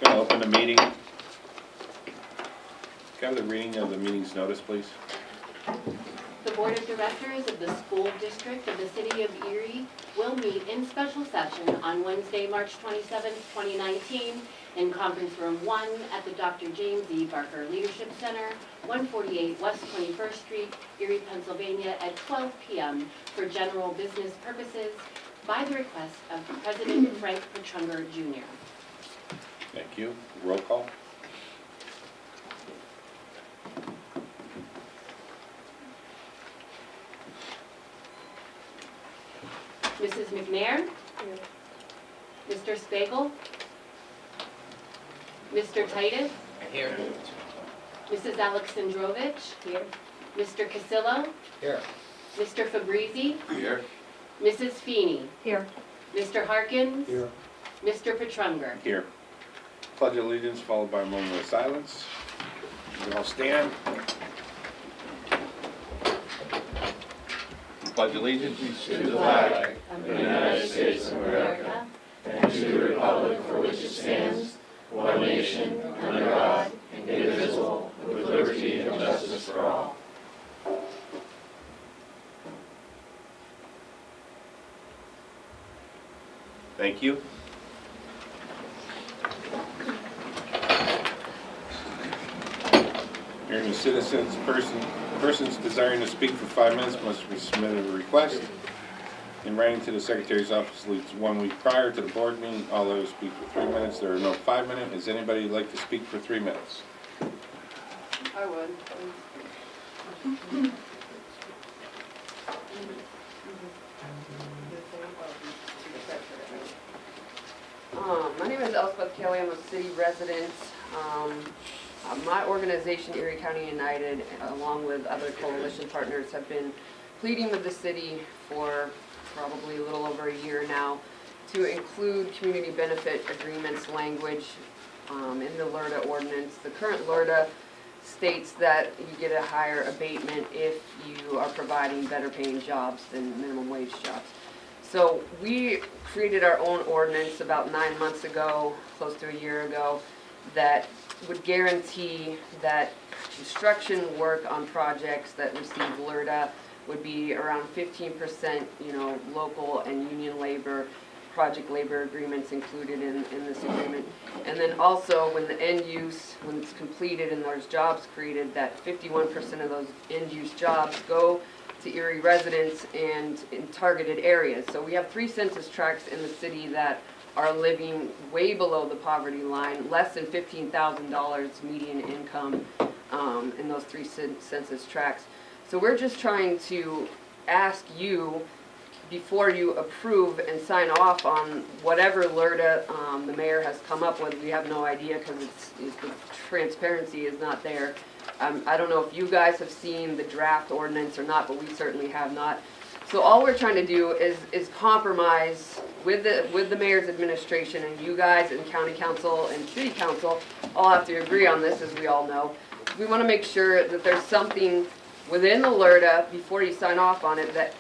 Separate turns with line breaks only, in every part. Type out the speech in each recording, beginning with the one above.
Gonna open the meeting. Can I have the reading of the meeting's notice, please?
The Board of Directors of the School District of the City of Erie will meet in special session on Wednesday, March 27, 2019, in Conference Room 1 at the Dr. James E. Barker Leadership Center, 148 West 21st Street, Erie, Pennsylvania, at 12 p.m. for general business purposes by the request of President Frank Petrunger, Jr.
Thank you. Roll call.
Mrs. McNair? Mr. Spagel? Mr. Titus?
Here.
Mrs. Alexandrovich? Here. Mr. Casillo?
Here.
Mr. Fabrizi?
Here.
Mrs. Feeney?
Here.
Mr. Harkins?
Here.
Mr. Petrunger?
Here. Pledge allegiance followed by a moment of silence. We all stand. Pledge allegiance
to the flag of the United States of America and to the republic for which it stands, one nation, under God, indivisible, with liberty and justice for all.
Thank you. Hearing the citizens, persons desiring to speak for 5 minutes must be submitted a request in writing to the Secretary's office at least 1 week prior to the board meeting. All those speak for 3 minutes. There are no 5 minutes. Does anybody like to speak for 3 minutes?
I would. My name is Elspeth Kelly. I'm a city resident. My organization, Erie County United, along with other coalition partners, have been pleading with the city for probably a little over a year now to include community benefit agreements language in the LRTA ordinance. The current LRTA states that you get a higher abatement if you are providing better paying jobs than minimum wage jobs. So we created our own ordinance about 9 months ago, close to a year ago, that would guarantee that construction work on projects that receive LRTA would be around 15%, local and union labor, project labor agreements included in this agreement. And then also when the end use, when it's completed and there's jobs created, that 51% of those end use jobs go to Erie residents and in targeted areas. So we have 3 census tracts in the city that are living way below the poverty line, less than $15,000 median income in those 3 census tracts. So we're just trying to ask you, before you approve and sign off on whatever LRTA the mayor has come up with. We have no idea because the transparency is not there. I don't know if you guys have seen the draft ordinance or not, but we certainly have not. So all we're trying to do is compromise with the mayor's administration, and you guys and county council and city council all have to agree on this, as we all know. We want to make sure that there's something within the LRTA before you sign off on it that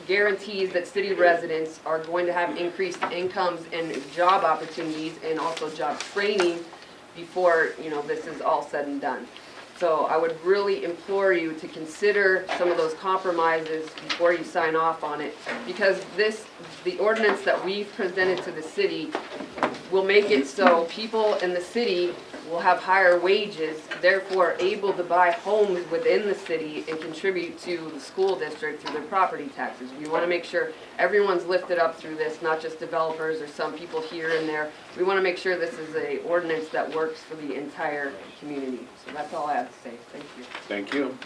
guarantees that city residents are going to have increased incomes and job opportunities and also job training before this is all said and done. So I would really implore you to consider some of those compromises before you sign off on it, because the ordinance that we've presented to the city will make it so people in the city will have higher wages, therefore able to buy homes within the city and contribute to the school district through their property taxes. We want to make sure everyone's lifted up through this, not just developers or some people here and there. We want to make sure this is an ordinance that works for the entire community. So that's all I have to say. Thank you.
Thank you.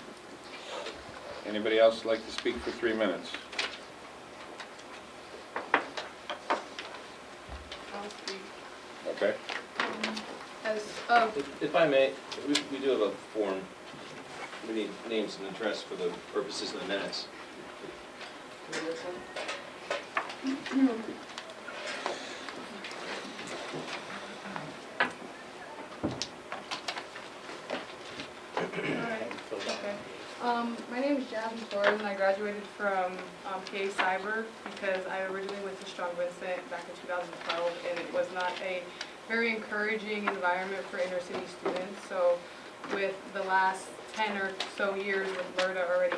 Anybody else like to speak for 3 minutes? Okay.
If I may, we do have a form. We need names and address for the purposes of the minutes.
My name is Jasmine Thornton. I graduated from PA Cyber because I originally went to Strong Vincent back in 2012, and it was not a
very encouraging environment for inner city students. So with the last 10 or so years with LERTA already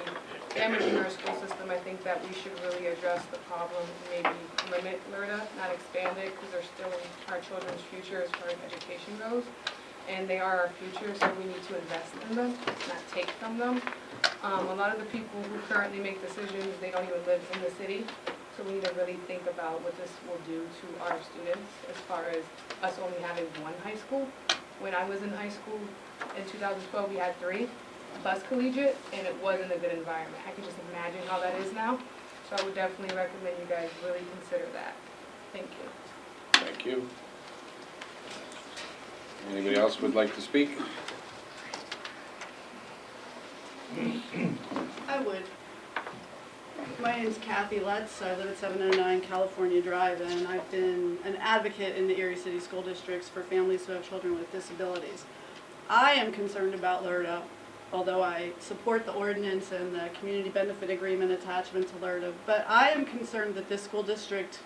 damaging our school system, I think that we should really address the problem, maybe limit LERTA, not expand it, because they're still our children's future as far as education goes. And they are our future, so we need to invest in them, not take from them. A lot of the people who currently make decisions, they don't even live in the city. So we need to really think about what this will do to our students as far as us only having one high school. When I was in high school in 2012, we had 3, Bus Collegiate, and it wasn't a good environment. I can just imagine how that is now. So I would definitely recommend you guys really consider that. Thank you.
Thank you. Anybody else would like to speak?
I would. My name's Kathy Lutz. I live at 709 California Drive, and I've been an advocate in the Erie City School Districts for families who have children with disabilities. I am concerned about LERTA, although I support the ordinance and the community benefit agreement attachment to LERTA, but I am concerned that this school district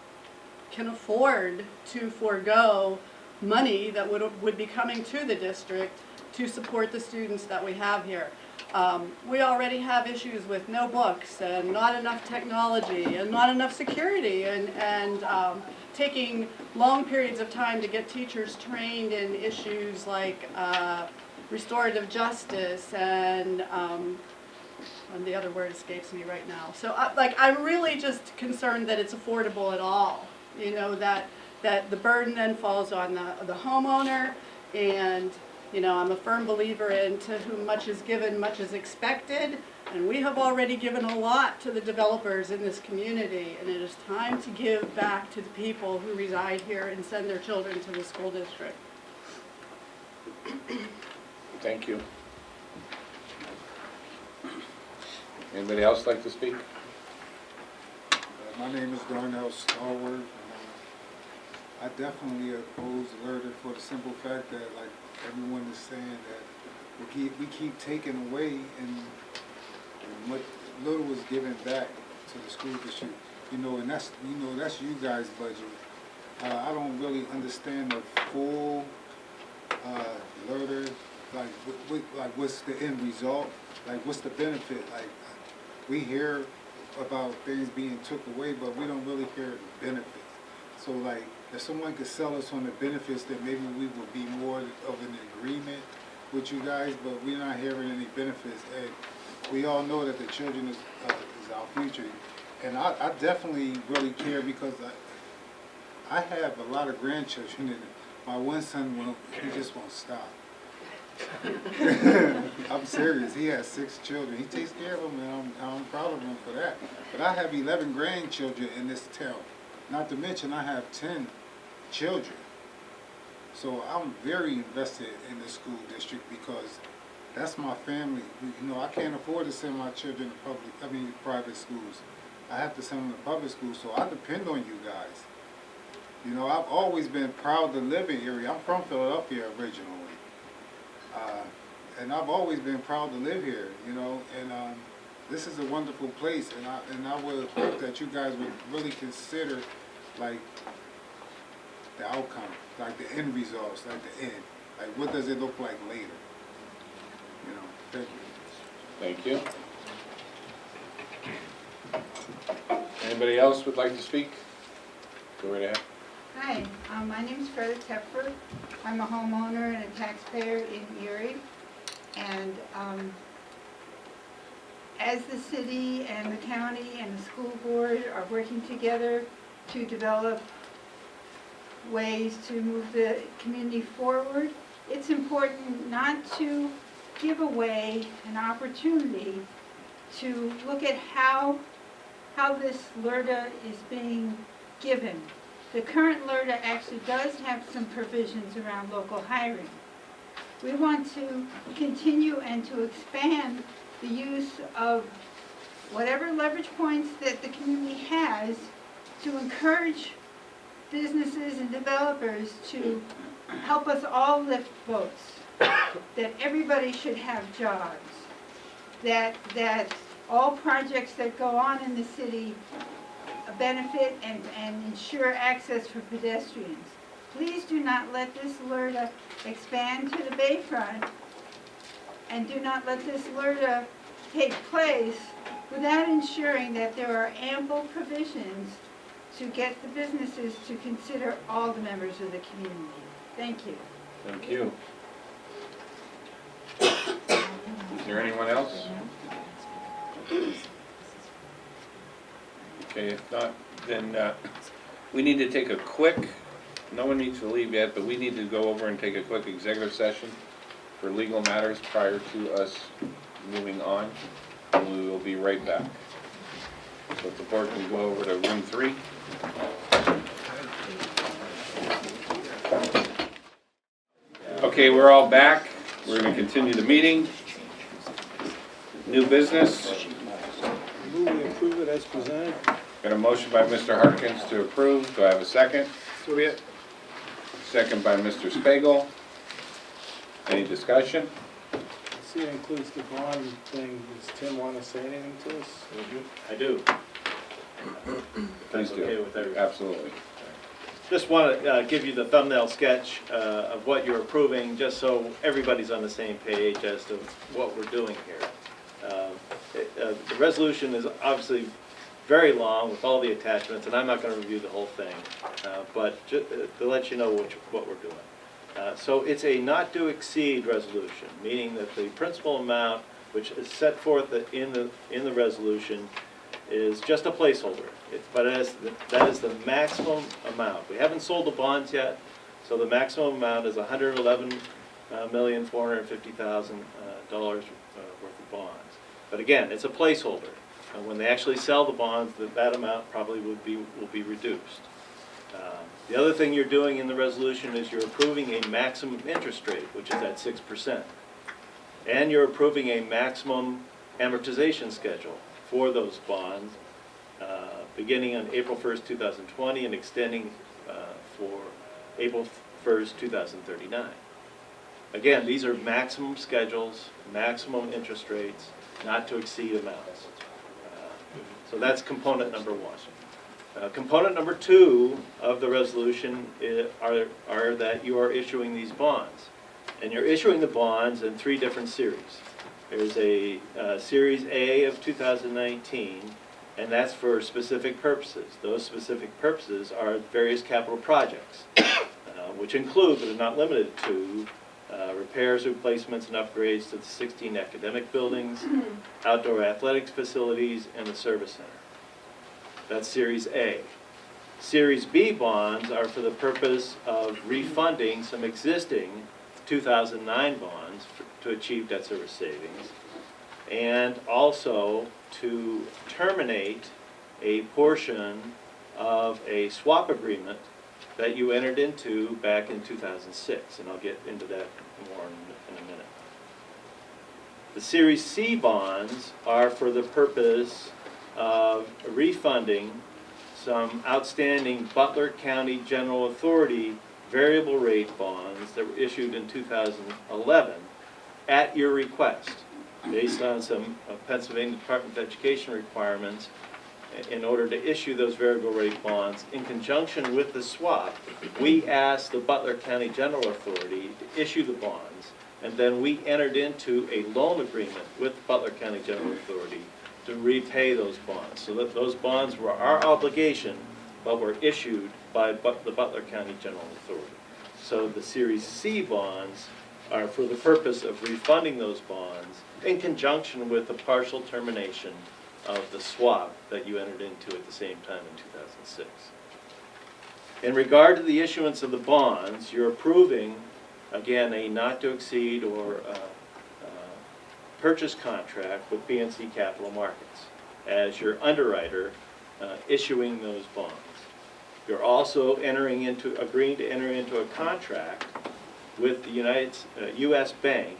can afford to forego money that would be coming to the district to support the students that we have here. We already have issues with no books and not enough technology and not enough security and taking long periods of time to get teachers trained in issues like restorative justice and the other word escapes me right now. So I'm really just concerned that it's affordable at all. You know, that the burden then falls on the homeowner, and you know, I'm a firm believer in to whom much is given, much is expected, and we have already given a lot to the developers in this community, and it is time to give back to the people who reside here and send their children to the school district.
Thank you. Anybody else like to speak?
My name is Darnell Stallworth. I definitely oppose LERTA for the simple fact that, like everyone is saying, that we keep taking away and what little was given back to the school district. You know, and that's you guys' budget. I don't really understand the full LERTA. Like what's the end result? Like what's the benefit? Like we hear about things being took away, but we don't really hear the benefits. So like, if someone could sell us on the benefits, then maybe we would be more of an agreement with you guys, but we're not hearing any benefits. And we all know that the children is our future. And I definitely really care because I have a lot of grandchildren, and my one son, he just won't stop. I'm serious. He has 6 children. He takes care of them, and I'm proud of him for that. But I have 11 grandchildren in this town. Not to mention I have 10 children. So I'm very invested in the school district because that's my family. You know, I can't afford to send my children to private schools. I have to send them to public schools, so I depend on you guys. You know, I've always been proud to live in Erie. I'm from Philadelphia originally. And I've always been proud to live here, you know, and this is a wonderful place, and I would hope that you guys would really consider, like, the outcome, like the end results, like the end. Like, what does it look like later? You know, thank you.
Thank you. Anybody else would like to speak? Go right ahead.
Hi, my name is Freda Tepfer. I'm a homeowner and a taxpayer in Erie. And as the city and the county and the school board are working together to develop ways to move the community forward, it's important not to give away an opportunity to look at how this LERTA is being given. The current LERTA actually does have some provisions around local hiring. We want to continue and to expand the use of whatever leverage points that the community has to encourage businesses and developers to help us all lift boats, that everybody should have jobs, that all projects that go on in the city benefit and ensure access for pedestrians. Please do not let this LERTA expand to the bayfront, and do not let this LERTA take place without ensuring that there are ample provisions to get the businesses to consider all the members of the community. Thank you.
Thank you. Is there anyone else? Okay, if not, then we need to take a quick, no one needs to leave yet, but we need to go over and take a quick executive session for legal matters prior to us moving on, and we will be right back. So if the board can go over to room 3. Okay, we're all back. We're going to continue the meeting. New business.
Move we approve it as presented.
Got a motion by Mr. Harkins to approve. Do I have a second?
So be it.
Second by Mr. Spiegel. Any discussion?
See, it includes the bond thing. Does Tim want to say anything to us?
I do.
Please do.
Okay with everybody.
Absolutely.
Just want to give you the thumbnail sketch of what you're approving, just so everybody's on the same page as to what we're doing here. The resolution is obviously very long with all the attachments, and I'm not going to review the whole thing, but to let you know what we're doing. So it's a not to exceed resolution, meaning that the principal amount which is set forth in the resolution is just a placeholder. But that is the maximum amount. We haven't sold the bonds yet, so the maximum amount is $111,450,000 worth of bonds. But again, it's a placeholder. And when they actually sell the bonds, that amount probably will be reduced. The other thing you're doing in the resolution is you're approving a maximum interest rate, which is at 6%. And you're approving a maximum amortization schedule for those bonds, beginning on April 1st, 2020 and extending for April 1st, 2039. Again, these are maximum schedules, maximum interest rates, not to exceed amounts. So that's component number 1. Component number 2 of the resolution are that you are issuing these bonds. And you're issuing the bonds in 3 different series. There's a Series A of 2019, and that's for specific purposes. Those specific purposes are various capital projects, which include, but are not limited to, repairs, replacements, and upgrades to the 16 academic buildings, outdoor athletics facilities, and the service center. That's Series A. Series B bonds are for the purpose of refunding some existing 2009 bonds to achieve debt service savings, and also to terminate a portion of a swap agreement that you entered into back in 2006, and I'll get into that more in a minute. The Series C bonds are for the purpose of refunding some outstanding Butler County General Authority variable rate bonds that were issued in 2011 at your request, based on some Pennsylvania Department of Education requirements. In order to issue those variable rate bonds, in conjunction with the swap, we asked the Butler County General Authority to issue the bonds, and then we entered into a loan agreement with Butler County General Authority to repay those bonds. So that those bonds were our obligation, but were issued by the Butler County General Authority. So the Series C bonds are for the purpose of refunding those bonds in conjunction with the partial termination of the swap that you entered into at the same time in 2006. In regard to the issuance of the bonds, you're approving, again, a not to exceed or purchase contract with PNC Capital Markets as your underwriter issuing those bonds. You're also agreeing to enter into a contract with the U.S. Bank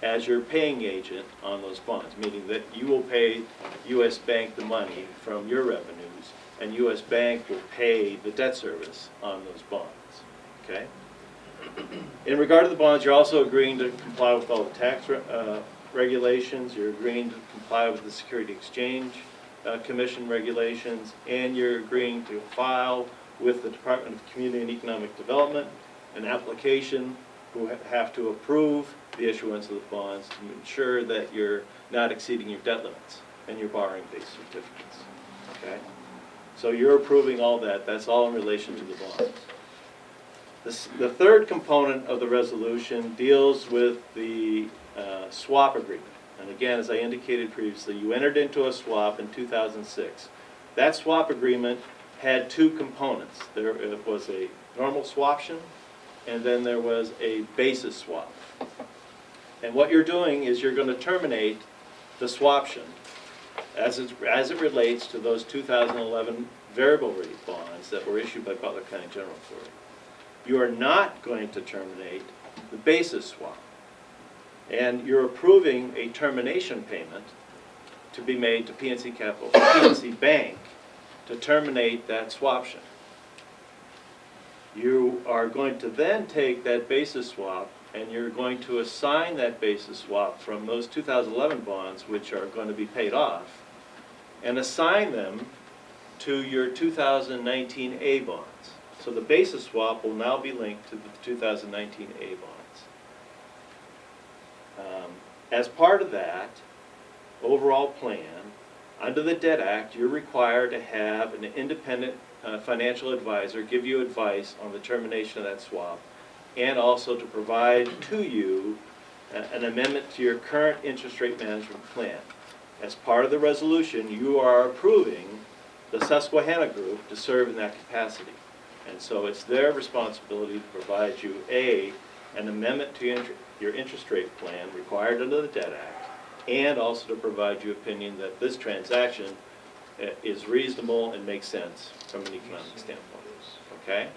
as your paying agent on those bonds, meaning that you will pay U.S. Bank the money from your revenues, and U.S. Bank will pay the debt service on those bonds, okay? In regard to the bonds, you're also agreeing to comply with all the tax regulations, you're agreeing to comply with the Security Exchange Commission regulations, and you're agreeing to file with the Department of Community and Economic Development, an application who have to approve the issuance of the bonds to ensure that you're not exceeding your debt limits and your borrowing-based certificates, okay? So you're approving all that, that's all in relation to the bonds. The third component of the resolution deals with the swap agreement. And again, as I indicated previously, you entered into a swap in 2006. That swap agreement had two components. There was a normal swaption, and then there was a basis swap. And what you're doing is you're going to terminate the swaption as it relates to those 2011 variable rate bonds that were issued by Butler County General Authority. You are not going to terminate the basis swap. And you're approving a termination payment to be made to PNC Capital, PNC Bank, to terminate that swaption. You are going to then take that basis swap and you're going to assign that basis swap from those 2011 bonds, which are going to be paid off, and assign them to your 2019 A bonds. So the basis swap will now be linked to the 2019 A bonds. As part of that overall plan, under the Debt Act, you're required to have an independent financial advisor give you advice on the termination of that swap, and also to provide to you an amendment to your current interest rate management plan. As part of the resolution, you are approving the Susquehanna Group to serve in that capacity. And so it's their responsibility to provide you, an amendment to your interest rate plan required under the Debt Act, and also to provide you opinion that this transaction is reasonable and makes sense from an economic standpoint, okay?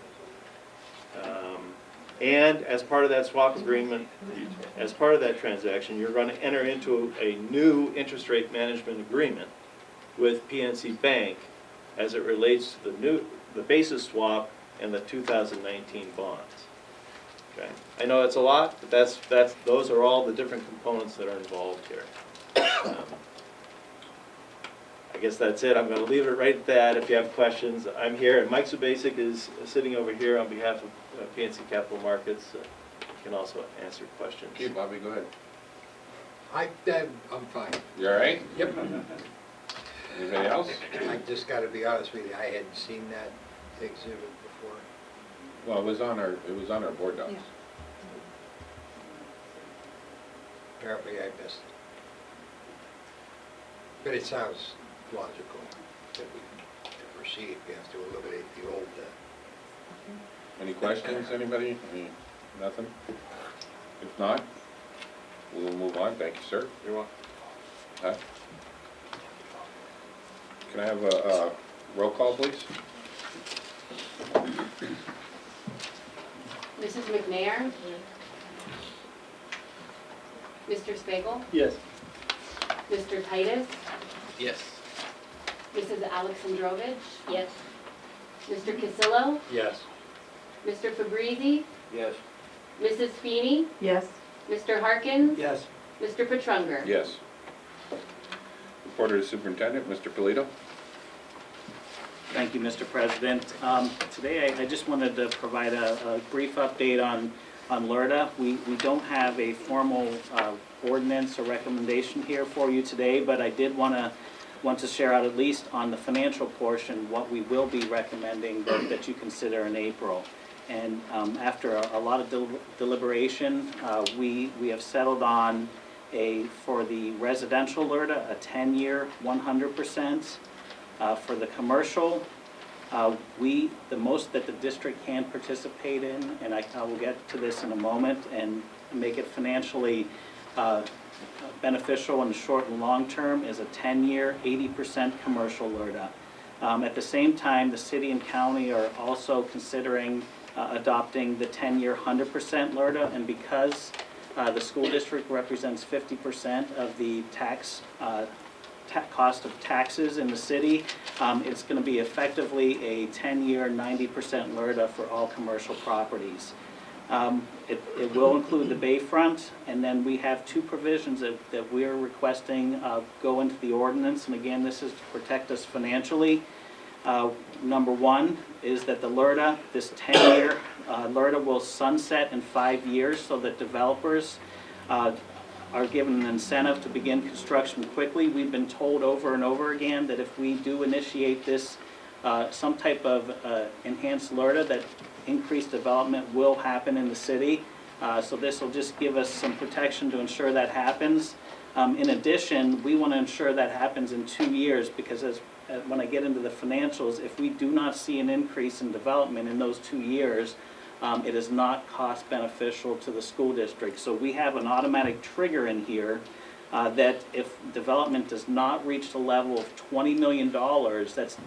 And as part of that swap agreement, as part of that transaction, you're going to enter into a new interest rate management agreement with PNC Bank as it relates to the basis swap and the 2019 bonds. Okay. I know it's a lot, but those are all the different components that are involved here. I guess that's it. I'm going to leave it right at that. If you have questions, I'm here. And Mike Subasic is sitting over here on behalf of PNC Capital Markets. He can also answer questions.
Okay, Bobby, go ahead.
I'm fine.
You all right?
Yep.
Anybody else?
I just gotta be honest with you, I hadn't seen that exhibit before.
Well, it was on our board docs.
Yeah.
Apparently I missed it. But it sounds logical that we, to proceed, we have to eliminate the old debt.
Any questions, anybody? Nothing? If not, we'll move on. Thank you, sir.
You're welcome.
Huh? Can I have a roll call, please?
Mrs. McNair? Mr. Spiegel?
Yes.
Mr. Titus?
Yes.
Mrs. Alexandrovich?
Yes.
Mr. Cassillo?
Yes.
Mr. Fabrizi?
Yes.
Mrs. Feeney?
Yes.
Mr. Harkins?
Yes.
Mr. Petrunger?
Yes. Report of the superintendent, Mr. Polito.
Thank you, Mr. President. Today, I just wanted to provide a brief update on LRTA. We don't have a formal ordinance or recommendation here for you today, but I did want to share out, at least on the financial portion, what we will be recommending that you consider in April. And after a lot of deliberation, we have settled on for the residential LRTA, a 10-year 100%. For the commercial, the most that the district can participate in, and I will get to this in a moment, and make it financially beneficial in the short and long term, is a 10-year 80% commercial LRTA. At the same time, the city and county are also considering adopting the 10-year 100% LRTA, and because the school district represents 50% of the cost of taxes in the city, it's going to be effectively a 10-year 90% LRTA for all commercial properties. It will include the bayfront, and then we have two provisions that we're requesting go into the ordinance, and again, this is to protect us financially. Number one is that the LRTA, this 10-year LRTA will sunset in 5 years so that developers are given an incentive to begin construction quickly. We've been told over and over again that if we do initiate this, some type of enhanced LRTA, that increased development will happen in the city. So this will just give us some protection to ensure that happens. In addition, we want to ensure that happens in 2 years, because when I get into the financials, if we do not see an increase in development in those 2 years, it is not cost beneficial to the school district. So we have an automatic trigger in here that if development does not reach the level of $20 million, that's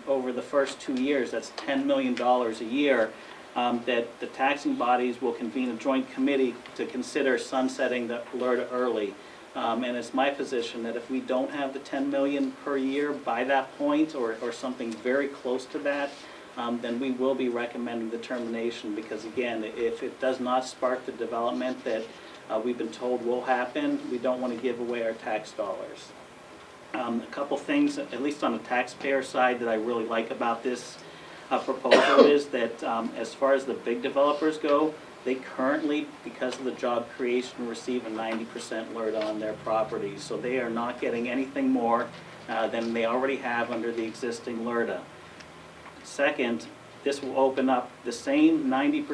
over the first 2 years, that's $10 million a year, that the taxing bodies will convene a joint committee to consider sunsetting the LRTA early. And it's my position that if we don't have the 10 million per year by that point, or something very close to that, then we will be recommending the termination, because again, if it does not spark the development that we've been told will happen, we don't want to give away our tax dollars. A couple things, at least on the taxpayer side, that I really like about this proposal is that as far as the big developers go, they currently, because of the job creation, receive a 90% LRTA on their properties. So they are not getting anything more than they already have under the existing LRTA. Second, this will open up the same 90%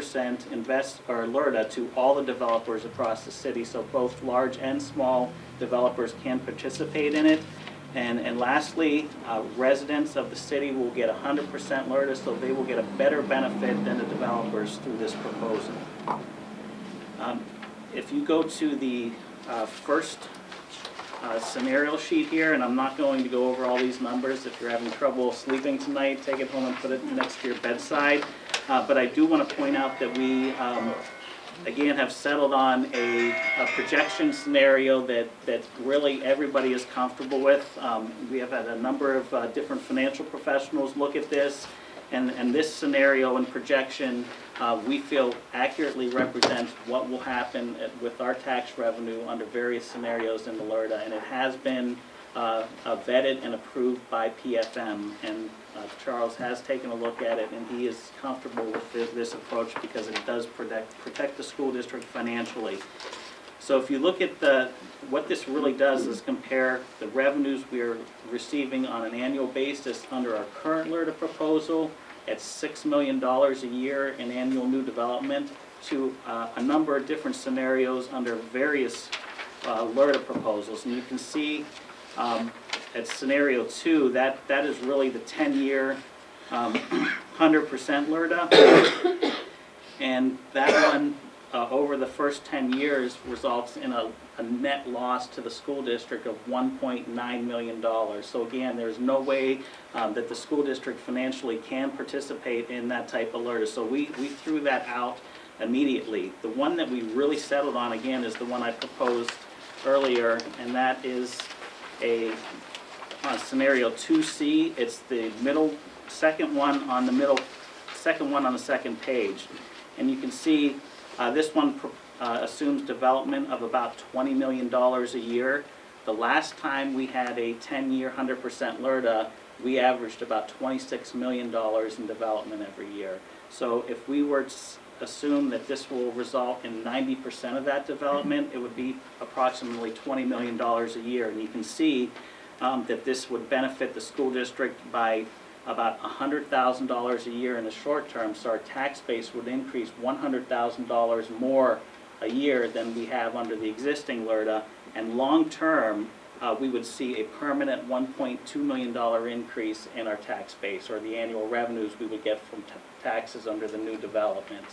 LRTA to all the developers across the city, so both large and small developers can participate in it. And lastly, residents of the city will get 100% LRTA, so they will get a better benefit than the developers through this proposal. If you go to the first scenario sheet here, and I'm not going to go over all these numbers. If you're having trouble sleeping tonight, take it home and put it next to your bedside. But I do want to point out that we again have settled on a projection scenario that really everybody is comfortable with. We have had a number of different financial professionals look at this, and this scenario and projection we feel accurately represents what will happen with our tax revenue under various scenarios in the LRTA, and it has been vetted and approved by PFM, and Charles has taken a look at it, and he is comfortable with this approach because it does protect the school district financially. So if you look at what this really does is compare the revenues we're receiving on an annual basis under our current LRTA proposal at $6 million a year in annual new development to a number of different scenarios under various LRTA proposals. And you can see at scenario 2, that is really the 10-year 100% LRTA. And that one, over the first 10 years, results in a net loss to the school district of $1.9 million. So again, there's no way that the school district financially can participate in that type of LRTA. So we threw that out immediately. The one that we really settled on, again, is the one I proposed earlier, and that is scenario 2C. It's the second one on the second page. And you can see this one assumes development of about $20 million a year. The last time we had a 10-year 100% LRTA, we averaged about $26 million in development every year. So if we were to assume that this will result in 90% of that development, it would be approximately $20 million a year. And you can see that this would benefit the school district by about $100,000 a year in the short term, so our tax base would increase $100,000 more a year than we have under the existing LRTA, and long term we would see a permanent $1.2 million increase in our tax base, or the annual revenues we would get from taxes under the new development.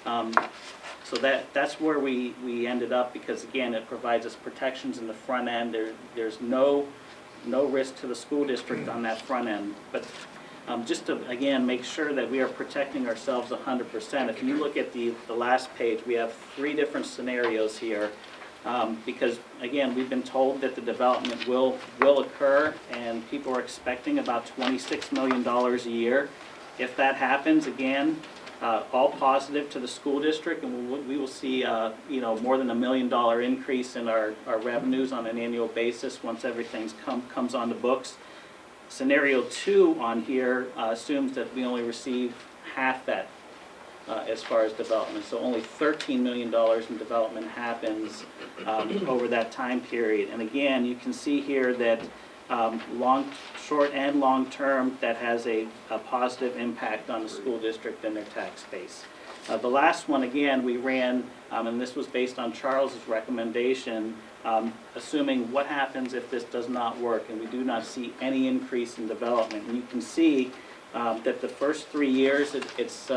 So that's where we ended up, because again it provides us protections in the front end. There's no risk to the school district on that front end. But just to, again, make sure that we are protecting ourselves 100%, if you look at the last page, we have 3 different scenarios here. Because, again, we've been told that the development will occur, and people are expecting about $26 million a year. If that happens, again, all positive to the school district, and we will see more than $1 million increase in our revenues on an annual basis once everything comes on the books. Scenario 2 on here assumes that we only receive half that as far as development. So only $13 million in development happens over that time period. And again, you can see here that short and long term, that has a positive impact on the school district and their tax base. The last one, again, we ran, and this was based on Charles's recommendation, assuming what happens if this does not work and we do not see any increase in development. And you can see that the first 3 years, it's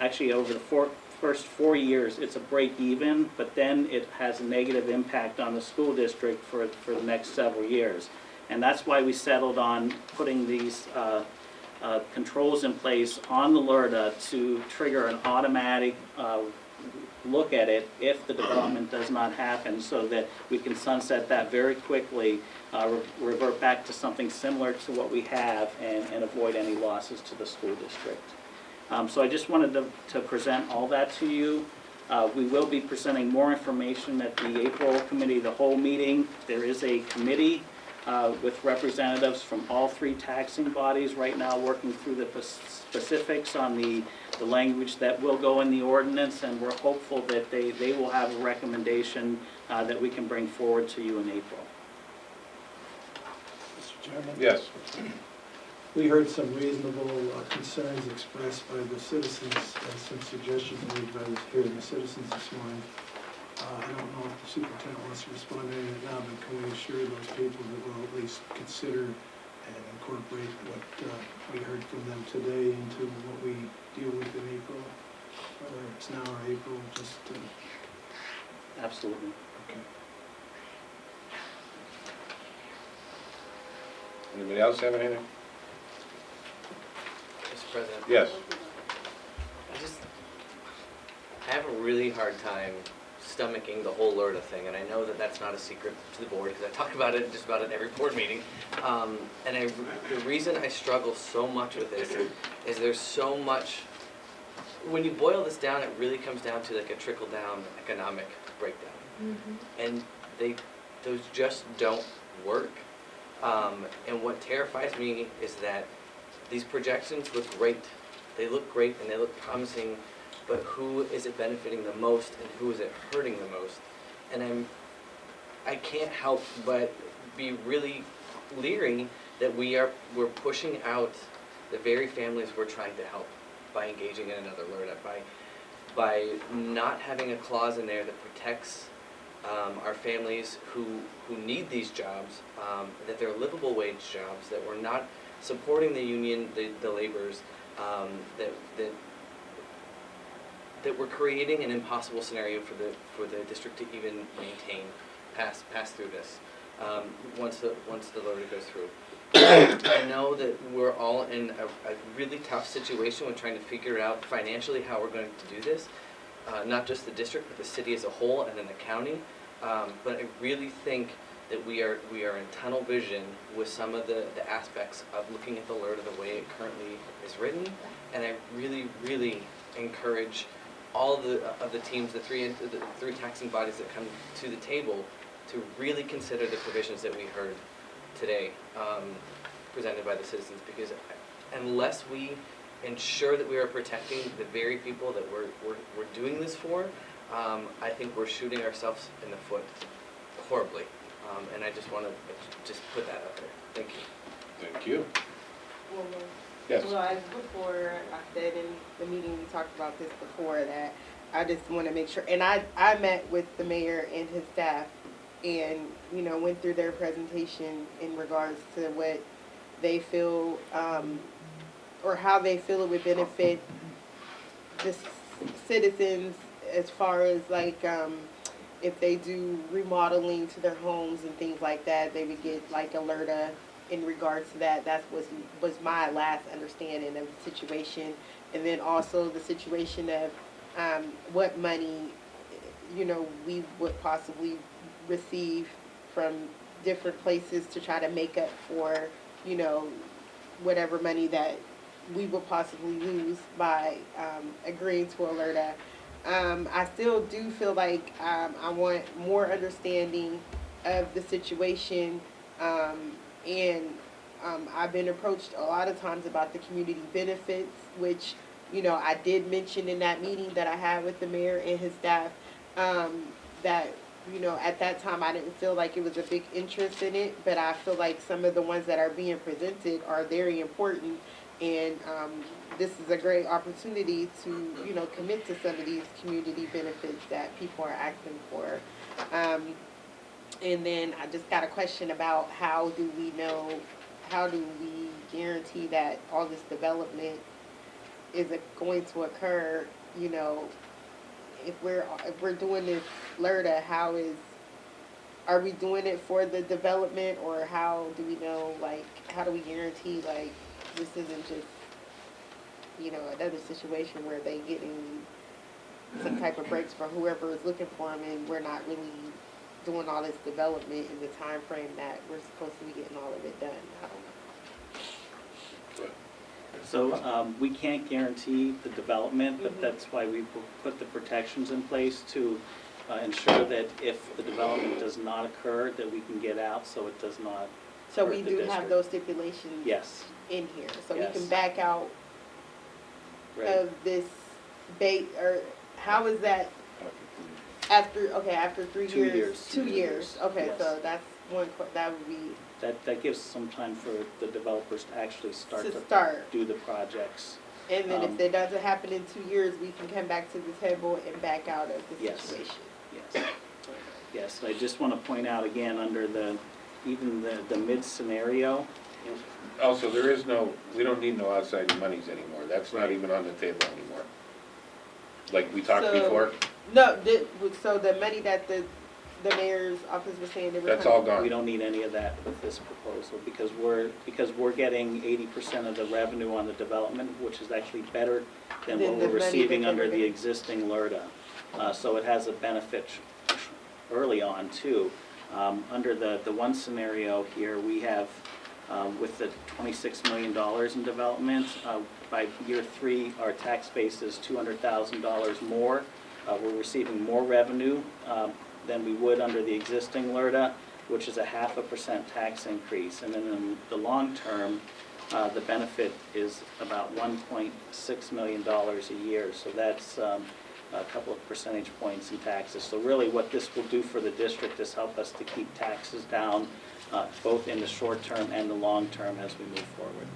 actually over the first 4 years, it's a break even, but then it has a negative impact on the school district for the next several years. And that's why we settled on putting these controls in place on the LRTA to trigger an automatic look at it if the development does not happen, so that we can sunset that very quickly, revert back to something similar to what we have, and avoid any losses to the school district. So I just wanted to present all that to you. We will be presenting more information at the April Committee of the Whole meeting. There is a committee with representatives from all 3 taxing bodies right now working through the specifics on the language that will go in the ordinance, and we're hopeful that they will have a recommendation that we can bring forward to you in April.
Mr. Chairman?
Yes.
We heard some reasonable concerns expressed by the citizens and some suggestions made by the citizens this morning. I don't know if the superintendent wants to respond to any of it now, but can we assure those people that we'll at least consider and incorporate what we heard from them today into what we deal with in April, whether it's now or April, just
Absolutely.
okay.
Anybody else have anything?
Mr. President?
Yes.
I have a really hard time stomaching the whole LRTA thing, and I know that that's not a secret to the board, because I talk about it just about at every board meeting. The reason I struggle so much with this is there's so much, when you boil this down, it really comes down to like a trickle-down economic breakdown. And those just don't work. And what terrifies me is that these projections look great. They look great and they look promising, but who is it benefiting the most and who is it hurting the most? And I can't help but be really leery that we're pushing out the very families we're trying to help by engaging in another LRTA, by not having a clause in there that protects our families who need these jobs, that they're livable wage jobs, that we're not supporting the union, the laborers, that we're creating an impossible scenario for the district to even maintain, pass through this, once the LRTA goes through. I know that we're all in a really tough situation with trying to figure out financially how we're going to do this, not just the district, but the city as a whole, and then the county. But I really think that we are in tunnel vision with some of the aspects of looking at the LRTA the way it currently is written, and I really, really encourage all of the teams, the three taxing bodies that come to the table, to really consider the provisions that we heard today, presented by the citizens, because unless we ensure that we are protecting the very people that we're doing this for, I think we're shooting ourselves in the foot horribly. And I just want to just put that out there. Thank you.
Thank you.
Well,
Yes.
well, as before, I said in the meeting, we talked about this before, that I just want to make sure, and I met with the mayor and his staff and, you know, went through their presentation in regards to what they feel, or how they feel it would benefit the citizens as far as like, if they do remodeling to their homes and things like that, they would get like a LRTA in regards to that. That was my last understanding of the situation. And then also the situation of what money, you know, we would possibly receive from different places to try to make up for, you know, whatever money that we would possibly lose by agreeing to a LRTA. I still do feel like I want more understanding of the situation, and I've been approached a lot of times about the community benefits, which, you know, I did mention in that meeting that I had with the mayor and his staff, that, you know, at that time, I didn't feel like it was a big interest in it, but I feel like some of the ones that are being presented are very important, and, this is a great opportunity to, you know, commit to some of these community benefits that people are asking for. And then I just got a question about how do we guarantee that all this development is going to occur, you know, if we're doing this LRTA, are we doing it for the development, or how do we know, like, how do we guarantee, like, this isn't just, you know, another situation where they getting some type of breaks for whoever is looking for them, and we're not really doing all this development in the time frame that we're supposed to be getting all of it done. I don't know.
So we can't guarantee the development, but that's why we put the protections in place to ensure that if the development does not occur, that we can get out so it does not
So
hurt
we
the
do
district.
have those stipulations
Yes.
in here, so we
Yes.
can back out
Right.
of this or how is that after 3
2
years?
years.
2 years, okay,
Yes.
so that's that would be
That gives some time for the developers to actually start
to
to
start.
do the projects.
And then if
Um,
it doesn't happen in 2 years, we can come back to the table and back out of the
Yes.
situation.
Yes. Yes, I just want to point out again, under even the mid scenario,
Also, we don't need no outside monies anymore. That's not even on the table anymore. Like we talked
So-
before,
No, so the money that the mayor's office was saying they were
that's
coming-
all gone.
we don't need any of that with this proposal, because we're getting 80% of the revenue on the development, which is actually better than
Than
what
the
we're
money that
receiving
they
under
were
the
getting.
existing LRTA. So it has a benefit early on too. Under the one scenario here, we have, with the $26 million in development, by year 3, our tax base is $200,000 more. We're receiving more revenue than we would under the existing LRTA, which is a 0.5% tax increase. And then in the long term, the benefit is about $1.6 million a year. So that's a couple of percentage points in taxes. So really what this will do for the district is help us to keep taxes down, both in the short term and the long term as we move forward.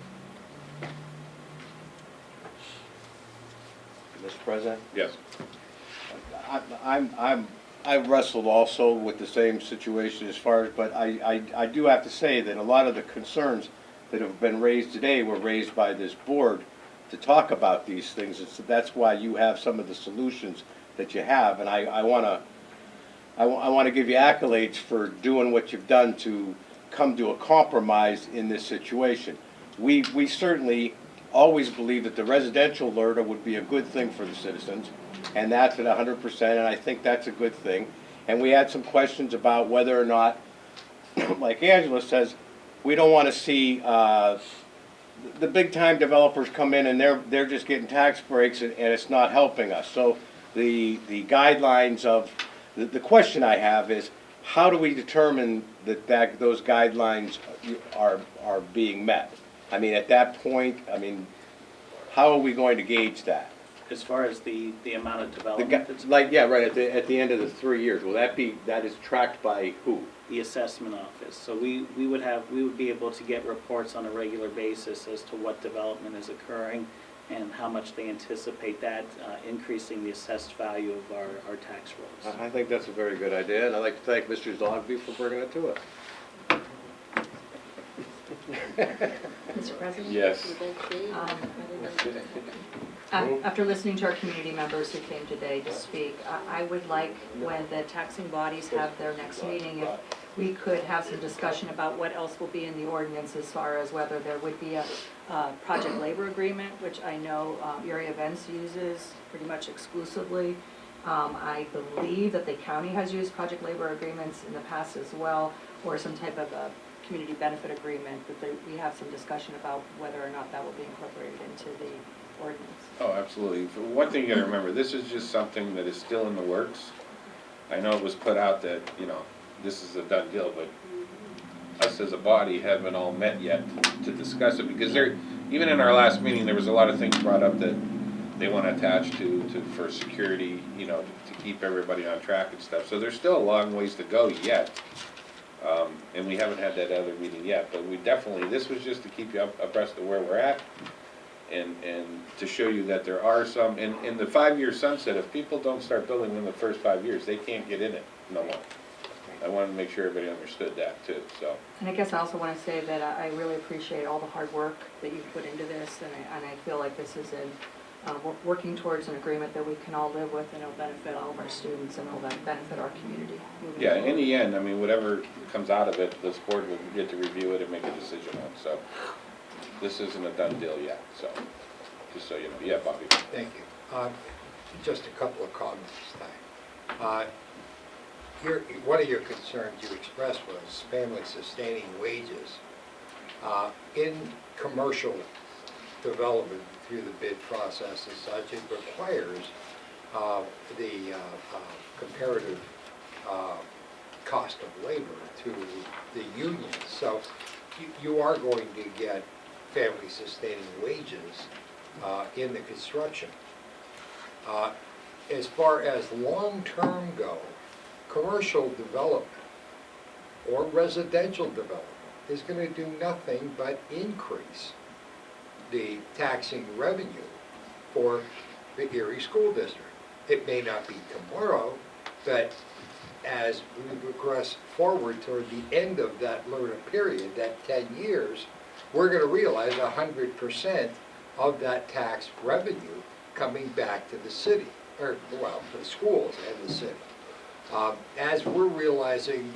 Mr. President?
Yes.
I've wrestled also with the same situation as far as, but I do have to say that a lot of the concerns that have been raised today were raised by this board to talk about these things. And so that's why you have some of the solutions that you have. And I want to give you accolades for doing what you've done to come to a compromise in this situation. We certainly always believe that the residential LRTA would be a good thing for the citizens, and that's at 100%, and I think that's a good thing. And we had some questions about whether or not, like Angela says, we don't want to see the big-time developers come in and they're just getting tax breaks and it's not helping us. So the guidelines of, the question I have is, how do we determine that those guidelines are being met? I mean, at that point, I mean, how are we going to gauge that?
As far as the amount of development that's
Like, yeah, right, at the end of the 3 years, will that is tracked by who?
the assessment office. So we would be able to get reports on a regular basis as to what development is occurring and how much they anticipate that increasing the assessed value of our tax rolls.
I think that's a very good idea, and I'd like to thank Mr. Zogby for bringing it to us.
Mr. President?
Yes.
After listening to our community members who came today to speak, I would like, when the taxing bodies have their next meeting, if we could have some discussion about what else will be in the ordinance as far as whether there would be a project labor agreement, which I know Erie Events uses pretty much exclusively. I believe that the county has used project labor agreements in the past as well, or some type of a community benefit agreement, but we have some discussion about whether or not that will be incorporated into the ordinance.
Oh, absolutely. For one thing you gotta remember, this is just something that is still in the works. I know it was put out that, this is a done deal, but us as a body haven't all met yet to discuss it, because there, even in our last meeting, there was a lot of things brought up that they want to attach to for security, you know, to keep everybody on track and stuff. So there's still a long ways to go yet. And we haven't had that other meeting yet, but we definitely, this was just to keep you abreast of where we're at, and to show you that there are some, in the 5-year sunset, if people don't start building in the first 5 years, they can't get in it no more. I wanted to make sure everybody understood that too, so.
And I guess I also want to say that I really appreciate all the hard work that you've put into this, and I feel like this is working towards an agreement that we can all live with, and it'll benefit all of our students, and it'll benefit our community moving
Yeah,
forward.
in the end, I mean, whatever comes out of it, this board will get to review it and make a decision on, so. This isn't a done deal yet, so, just so you know. Yeah, Bobby?
Thank you. Just a couple of comments this time. One of your concerns you expressed was family sustaining wages. In commercial development through the bid process and such, it requires the comparative cost of labor to the unions. So you are going to get family sustaining wages in the construction. As far as long-term go, commercial development or residential development is going to do nothing but increase the taxing revenue for the Erie School District. It may not be tomorrow, but as we progress forward toward the end of that LRTA period, that 10 years, we're going to realize 100% of that tax revenue coming back to the city, or, well, to the schools and the city. As we're realizing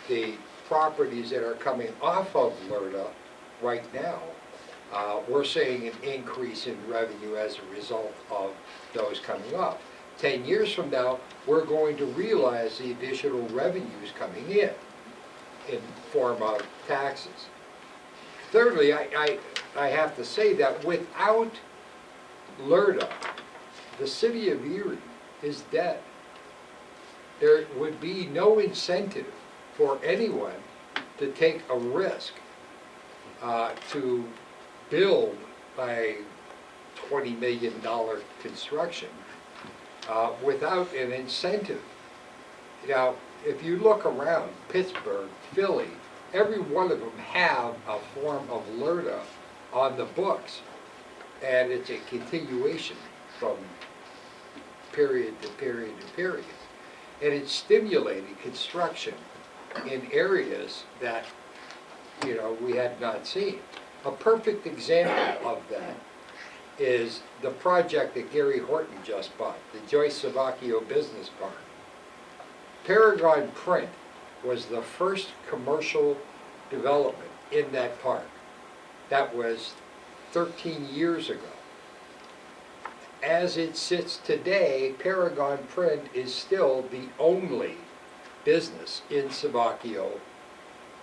the properties that are coming off of LRTA right now, we're seeing an increase in revenue as a result of those coming up. 10 years from now, we're going to realize the additional revenues coming in form of taxes. Thirdly, I have to say that without LRTA, the city of Erie is dead. There would be no incentive for anyone to take a risk to build a $20 million construction without an incentive. Now, if you look around, Pittsburgh, Philly, every one of them have a form of LRTA on the books, and it's a continuation from period to period to period. And it's stimulating construction in areas that, you know, we had not seen. A perfect example of that is the project that Gary Horton just bought, the Joyce Savacchio Business Park. Paragon Print was the first commercial development in that park. That was 13 years ago. As it sits today, Paragon Print is still the only business in Savacchio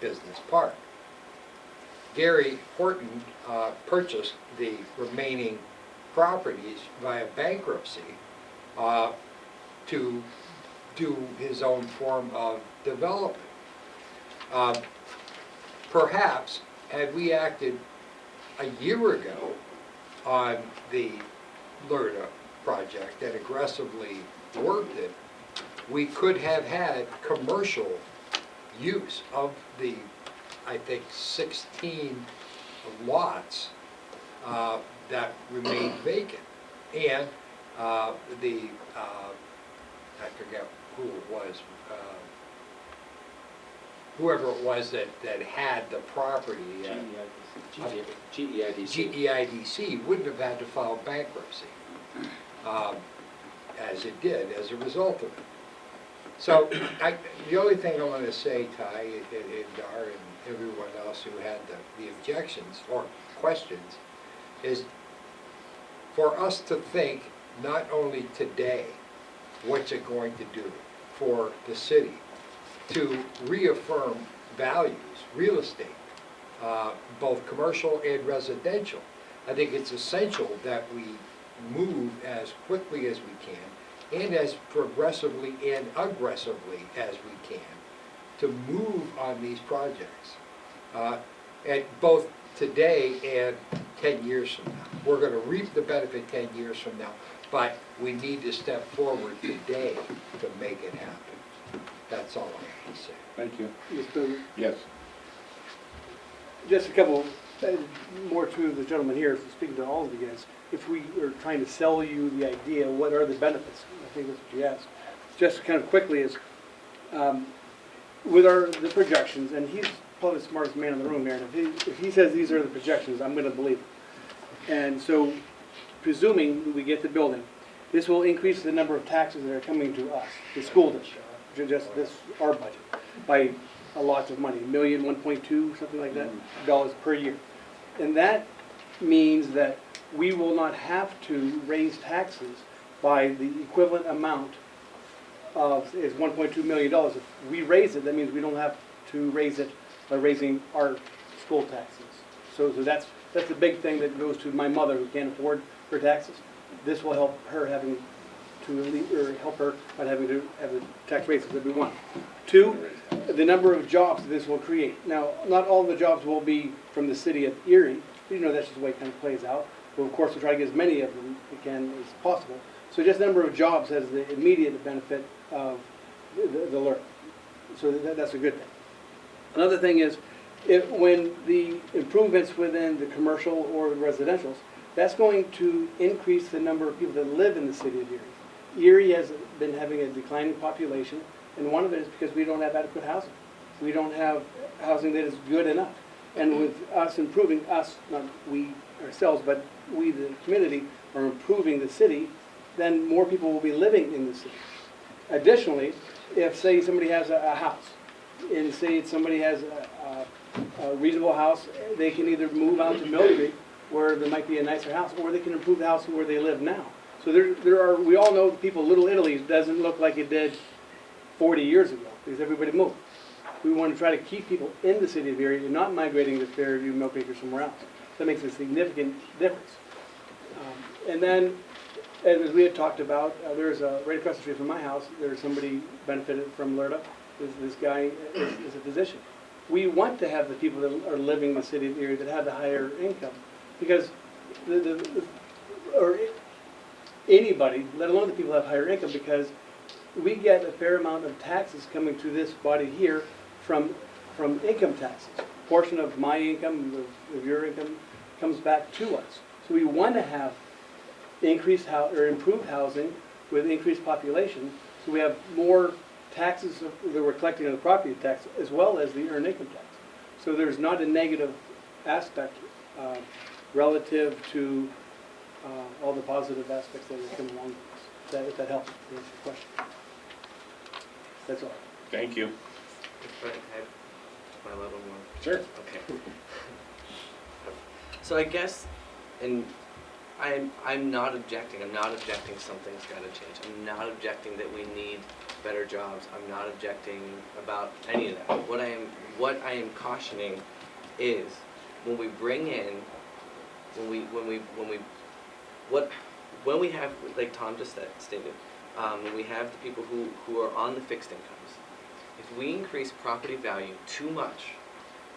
Business Park. Gary Horton purchased the remaining properties via bankruptcy to do his own form of development. Perhaps had we acted a year ago on the LRTA project and aggressively worked it, we could have had commercial use of the, I think, 16 lots that remain vacant. And I forget who it was, whoever it was that had the property. GEIDC wouldn't have had to file bankruptcy, as it did as a result of it. So the only thing I want to say, Ty, and Dar, and everyone else who had the objections or questions, is for us to think not only today, what's it going to do for the city, to reaffirm values, real estate, both commercial and residential. I think it's essential that we move as quickly as we can and as progressively and aggressively as we can to move on these projects. At both today and 10 years from now. We're gonna reap the benefit 10 years from now, but we need to step forward today to make it happen. That's all I have to say.
Thank you.
Mr.
Yes.
Just a couple, more to the gentleman here, speaking to all of you guys. If we are trying to sell you the idea, what are the benefits? I think that's what you asked. Just kind of quickly is, with the projections, and he's probably the smartest man in the room here, and if he says these are the projections, I'm gonna believe it. And so, presuming we get the building, this will increase the number of taxes that are coming to us, the school district, just this, our budget, by a lot of money, $1 million, 1.2, something like that, dollars per year. And that means that we will not have to raise taxes by the equivalent amount of, is $1.2 million. If we raise it, that means we don't have to raise it by raising our school taxes. So that's the big thing that goes to my mother who can't afford her taxes. This will help her having to, or help her not having to have the tax raises that we want. Two, the number of jobs this will create. Now, not all the jobs will be from the city of Erie. You know, that's just the way it kind of plays out. But of course, we'll try to get as many of them we can as possible. So just number of jobs has the immediate benefit of the LERP. So that's a good thing. Another thing is, when the improvements within the commercial or the residentials, that's going to increase the number of people that live in the city of Erie. Erie has been having a declining population, and one of it is because we don't have adequate housing. We don't have housing that is good enough. And with us improving, us, not we ourselves, but we, the community, are improving the city, then more people will be living in the city. Additionally, if, say, somebody has a house, and say somebody has a reasonable house, they can either move out to Mill Creek, where there might be a nicer house, or they can improve the house where they live now. So there are, we all know people, Little Italy doesn't look like it did 40 years ago, because everybody moved. We want to try to keep people in the city of Erie and not migrating to Fairview, Mill Creek, or somewhere else. That makes a significant difference. And then, as we had talked about, there's right across the street from my house, there's somebody benefited from LERTA. This guy is a physician. We want to have the people that are living in the city of Erie that have the higher income, because or anybody, let alone the people that have higher income, because we get a fair amount of taxes coming to this body here from income taxes. A portion of my income, of your income, comes back to us. So we want to have increased or improved housing with increased population, so we have more taxes that we're collecting on the property tax as well as the earned income tax. So there's not a negative aspect relative to all the positive aspects that have come along with this. If that helps answer your question. That's all.
Thank you.
Can I a little more?
Sure.
Okay. So I guess, and I'm not objecting. I'm not objecting something's got to change. I'm not objecting that we need better jobs. I'm not objecting about any of that. What I am cautioning is when we bring in, when we have, like Tom just stated, when we have the people who are on the fixed incomes, if we increase property value too much,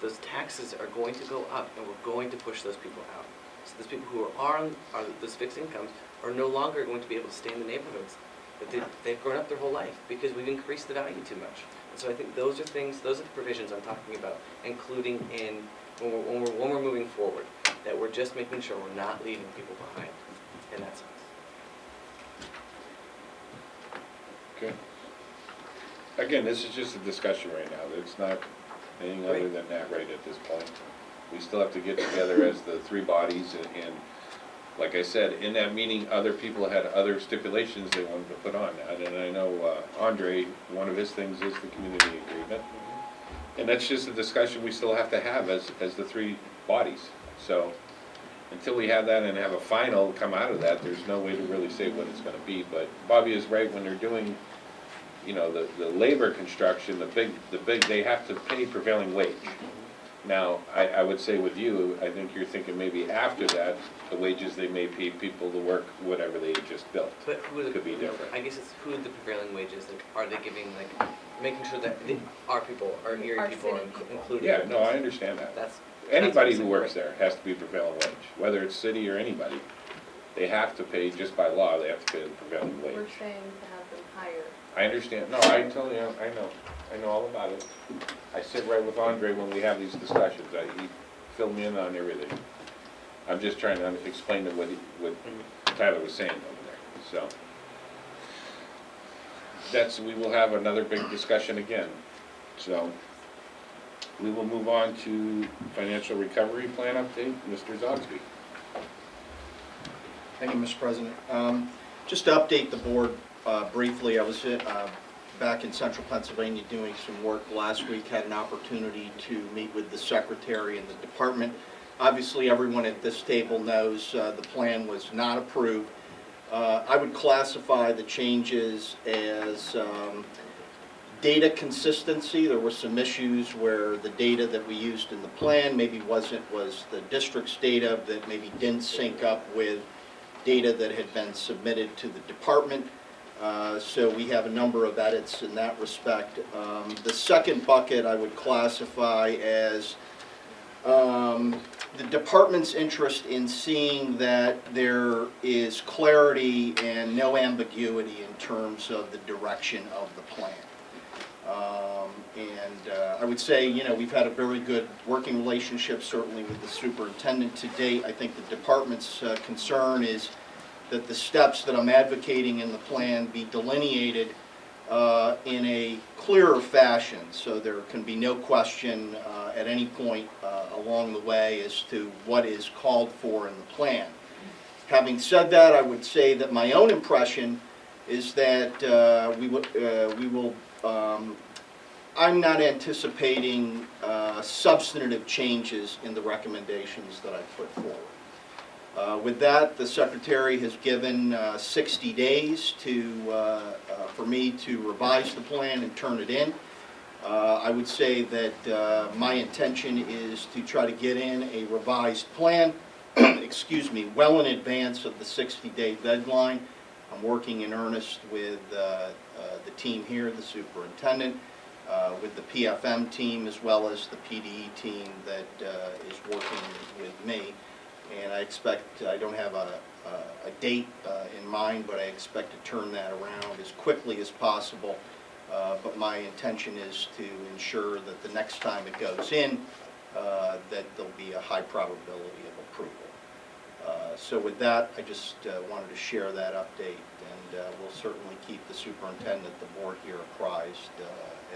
those taxes are going to go up, and we're going to push those people out. So those people who are on those fixed incomes are no longer going to be able to stay in the neighborhoods that they've grown up their whole life because we've increased the value too much. And so I think those are the provisions I'm talking about, including in when we're moving forward, that we're just making sure we're not leaving people behind in that sense.
Okay. Again, this is just a discussion right now. It's not anything other than that right at this point. We still have to get together as the three bodies, and like I said, in that meeting, other people had other stipulations they wanted to put on. And I know Andre, one of his things is the community agreement. And that's just a discussion we still have to have as the three bodies. So until we have that and have a final come out of that, there's no way to really say what it's going to be. But Bobby is right, when they're doing, you know, the labor construction, the big they have to pay prevailing wage. Now, I would say with you, I think you're thinking maybe after that, the wages they may pay people to work whatever they just built.
But who are the,
Could be different.
I guess it's who are the prevailing wages? Like, are they giving, like, making sure that our people, our Erie
Our
people are
city people.
included?
Yeah, no, I understand that.
That's.
Anybody
that's
who
what I'm
works
saying.
there has to be prevailing wage, whether it's city or anybody. They have to pay, just by law, they have to pay the prevailing wage.
We're saying to have them higher.
I understand, no, I totally, I know all about it. I sit right with Andre when we have these discussions, he filled me in on everything. I'm just trying to explain to what Tyler was saying over there, so. We will have another big discussion again, so. We will move on to financial recovery plan update, Mr. Zogsby.
Thank you, Mr. President. Just to update the board briefly, I was back in central Pennsylvania doing some work last week, had an opportunity to meet with the secretary and the department. Obviously, everyone at this table knows the plan was not approved. I would classify the changes as data consistency. There were some issues where the data that we used in the plan maybe was the district's data that maybe didn't sync up with data that had been submitted to the department. So we have a number of edits in that respect. The second bucket I would classify as the department's interest in seeing that there is clarity and no ambiguity in terms of the direction of the plan. I would say, you know, we've had a very good working relationship, certainly with the superintendent to date. I think the department's concern is that the steps that I'm advocating in the plan be delineated in a clearer fashion, so there can be no question at any point along the way as to what is called for in the plan. Having said that, I would say that my own impression is that I'm not anticipating substantive changes in the recommendations that I put forward. With that, the Secretary has given 60 days for me to revise the plan and turn it in. I would say that my intention is to try to get in a revised plan, excuse me, well in advance of the 60-day deadline. I'm working in earnest with the team here, the superintendent, with the PFM team, as well as the PDE team that is working with me. And I expect, I don't have a date in mind, but I expect to turn that around as quickly as possible. But my intention is to ensure that the next time it goes in, that there'll be a high probability of approval. So with that, I just wanted to share that update, and we'll certainly keep the superintendent, the board here apprised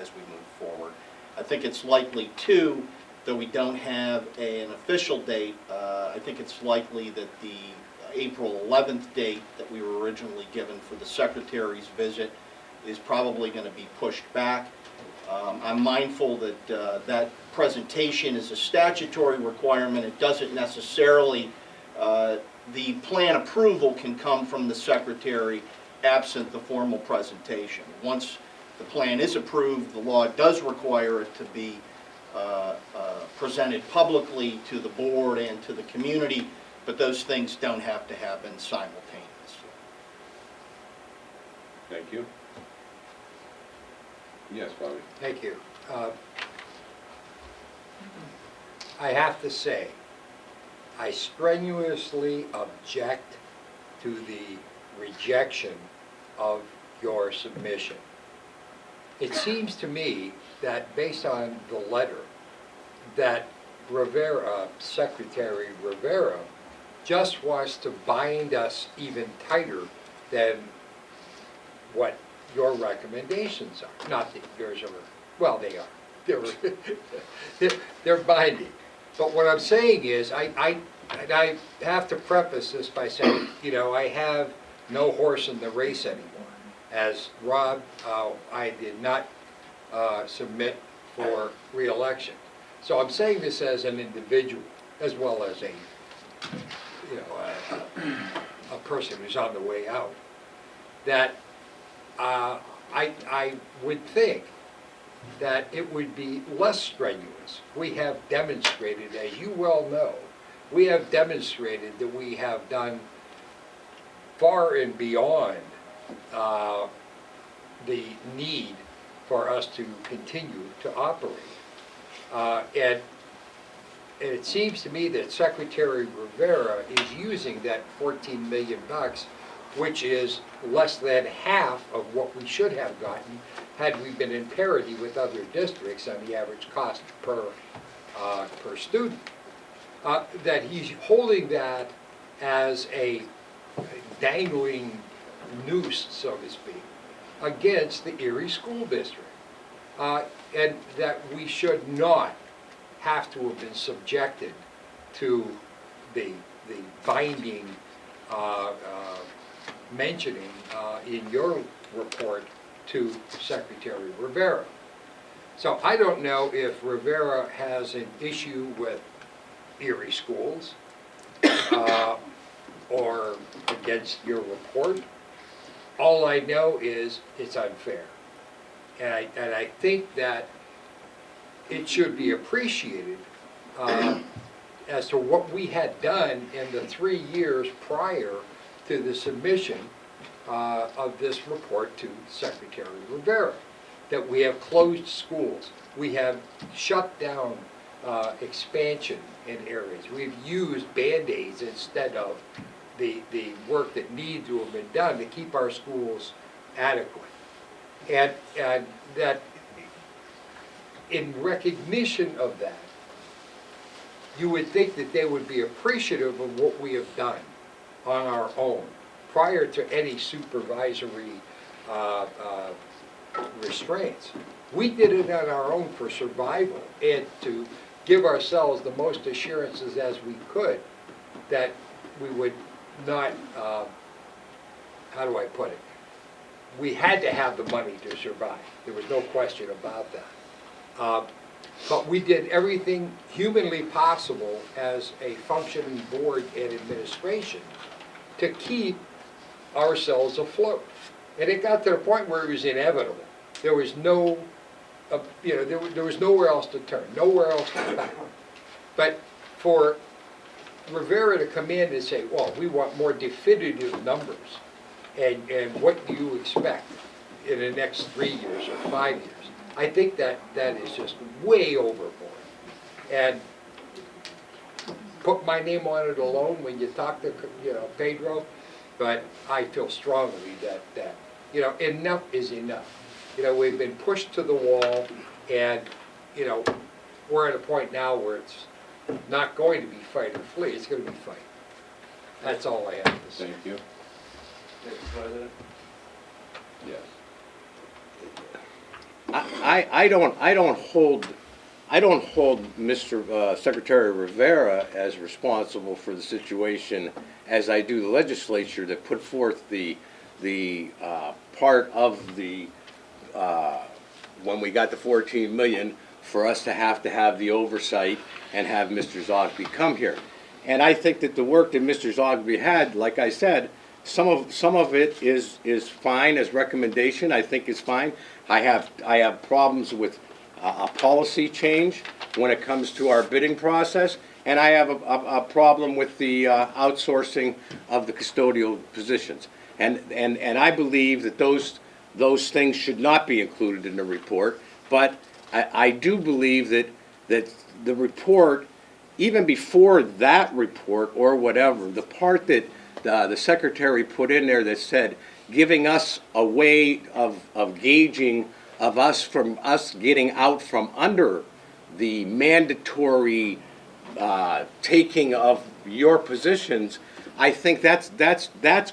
as we move forward. I think it's likely too, though we don't have an official date, I think it's likely that the April 11th date that we were originally given for the Secretary's visit is probably going to be pushed back. I'm mindful that that presentation is a statutory requirement. It doesn't necessarily, the plan approval can come from the Secretary absent the formal presentation. Once the plan is approved, the law does require it to be presented publicly to the board and to the community, but those things don't have to happen simultaneously.
Thank you. Yes, Bobby.
Thank you. I have to say, I strenuously object to the rejection of your submission. It seems to me that based on the letter, that Rivera, Secretary Rivera, just wants to bind us even tighter than what your recommendations are. Not that yours are, well, they are. They're binding. But what I'm saying is, I have to preface this by saying, you know, I have no horse in the race anymore. As Rob, I did not submit for re-election. So I'm saying this as an individual, as well as a, you know, a person who's on the way out, that I would think that it would be less strenuous. We have demonstrated, as you well know, we have demonstrated that we have done far and beyond the need for us to continue to operate. And it seems to me that Secretary Rivera is using that 14 million bucks, which is less than half of what we should have gotten had we been in parity with other districts on the average cost per student. That he's holding that as a dangling noose, so to speak, against the Erie School District. And that we should not have to have been subjected to the binding mentioning in your report to Secretary Rivera. So I don't know if Rivera has an issue with Erie schools or against your report. All I know is it's unfair. And I think that it should be appreciated as to what we had done in the 3 years prior to the submission of this report to Secretary Rivera. That we have closed schools, we have shut down expansion in areas, we've used Band-Aids instead of the work that needs to have been done to keep our schools adequate. And that in recognition of that, you would think that they would be appreciative of what we have done on our own prior to any supervisory restraints. We did it on our own for survival and to give ourselves the most assurances as we could that we would not, how do I put it? We had to have the money to survive. There was no question about that. But we did everything humanly possible as a functioning board and administration to keep ourselves afloat. And it got to the point where it was inevitable. There was no, there was nowhere else to turn, nowhere else to back. But for Rivera to come in and say, well, we want more definitive numbers, and what do you expect in the next 3 years or 5 years? I think that is just way overboard. And put my name on it alone when you talk to, Pedro, but I feel strongly that enough is enough. We've been pushed to the wall, and, we're at a point now where it's not going to be fight or flee, it's going to be fight. That's all I have to say.
Thank you.
Mr. President?
Yes. I don't hold Mr. Secretary Rivera as responsible for the situation as I do the legislature that put forth the part of the when we got the 14 million for us to have the oversight and have Mr. Zogby come here. And I think that the work that Mr. Zogby had, like I said, some of it is fine as recommendation. I think is fine. I have problems with a policy change when it comes to our bidding process, and I have a problem with the outsourcing of the custodial positions. And I believe that those things should not be included in the report. But I do believe that the report, even before that report or whatever, the part that the secretary put in there that said giving us a way of gauging of us getting out from under the mandatory taking of your positions, I think that's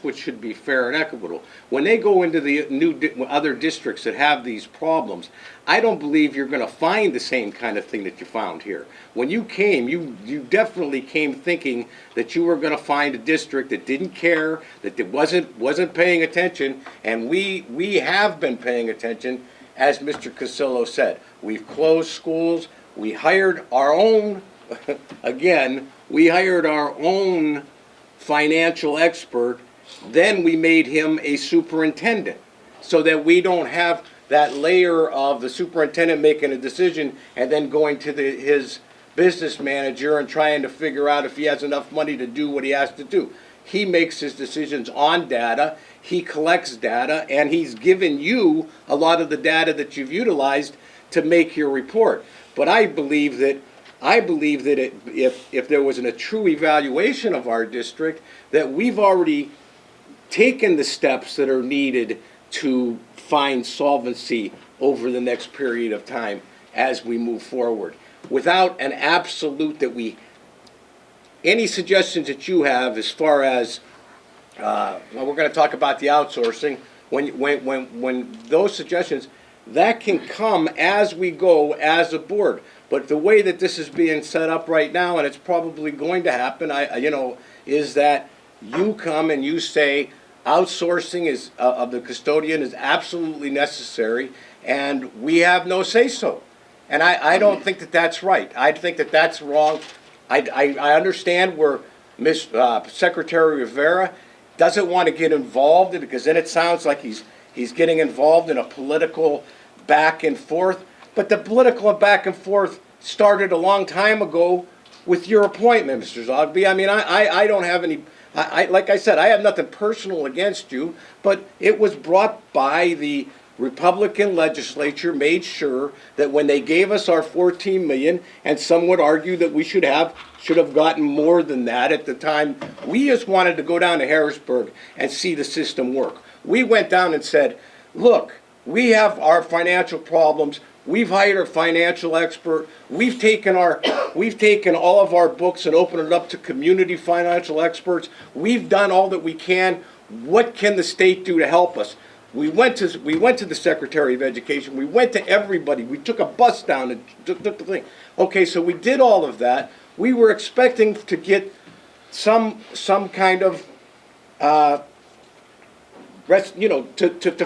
what should be fair and equitable. When they go into the other districts that have these problems, I don't believe you're going to find the same kind of thing that you found here. When you came, you definitely came thinking that you were going to find a district that didn't care, that wasn't paying attention, and we have been paying attention, as Mr. Cassillo said. We've closed schools. We hired our own, again, we hired our own financial expert, then we made him a superintendent so that we don't have that layer of the superintendent making a decision and then going to his business manager and trying to figure out if he has enough money to do what he has to do. He makes his decisions on data, he collects data, and he's given you a lot of the data that you've utilized to make your report. But I believe that if there wasn't a true evaluation of our district, that we've already taken the steps that are needed to find solvency over the next period of time as we move forward. Without an absolute any suggestions that you have as far as, well, we're going to talk about the outsourcing, when those suggestions, that can come as we go as a board. But the way that this is being set up right now, and it's probably going to happen, is that you come and you say outsourcing of the custodian is absolutely necessary, and we have no say-so. And I don't think that that's right. I think that that's wrong. I understand where Secretary Rivera doesn't want to get involved in it, because then it sounds like he's getting involved in a political back and forth. But the political back and forth started a long time ago with your appointment, Mr. Zogby. I mean, I don't have any, like I said, I have nothing personal against you, but it was brought by the Republican legislature, made sure that when they gave us our $14 million, and some would argue that we should have gotten more than that at the time, we just wanted to go down to Harrisburg and see the system work. We went down and said, look, we have our financial problems. We've hired a financial expert. We've taken all of our books and opened it up to community financial experts. We've done all that we can. What can the state do to help us? We went to the Secretary of Education. We went to everybody. We took a bus down and took the thing. Okay, so we did all of that. We were expecting to get some kind of to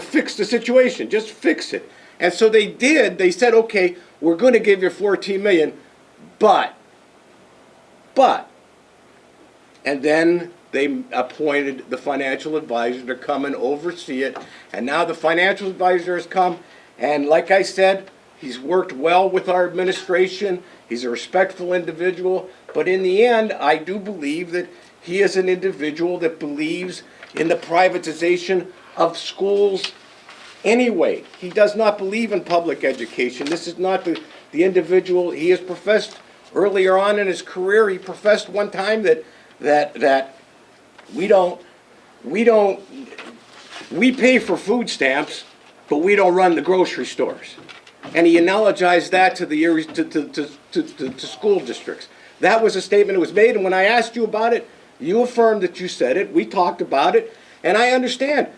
fix the situation. Just fix it. And so they did. They said, okay, we're going to give you $14 million, but, and then they appointed the financial advisor to come and oversee it. And now the financial advisor has come, and like I said, he's worked well with our administration. He's a respectful individual. But in the end, I do believe that he is an individual that believes in the privatization of schools anyway. He does not believe in public education. This is not the individual. He has professed earlier on in his career, he professed one time that we pay for food stamps, but we don't run the grocery stores. And he analogized that to the school districts. That was a statement that was made, and when I asked you about it, you affirmed that you said it. We talked about it, and I understand.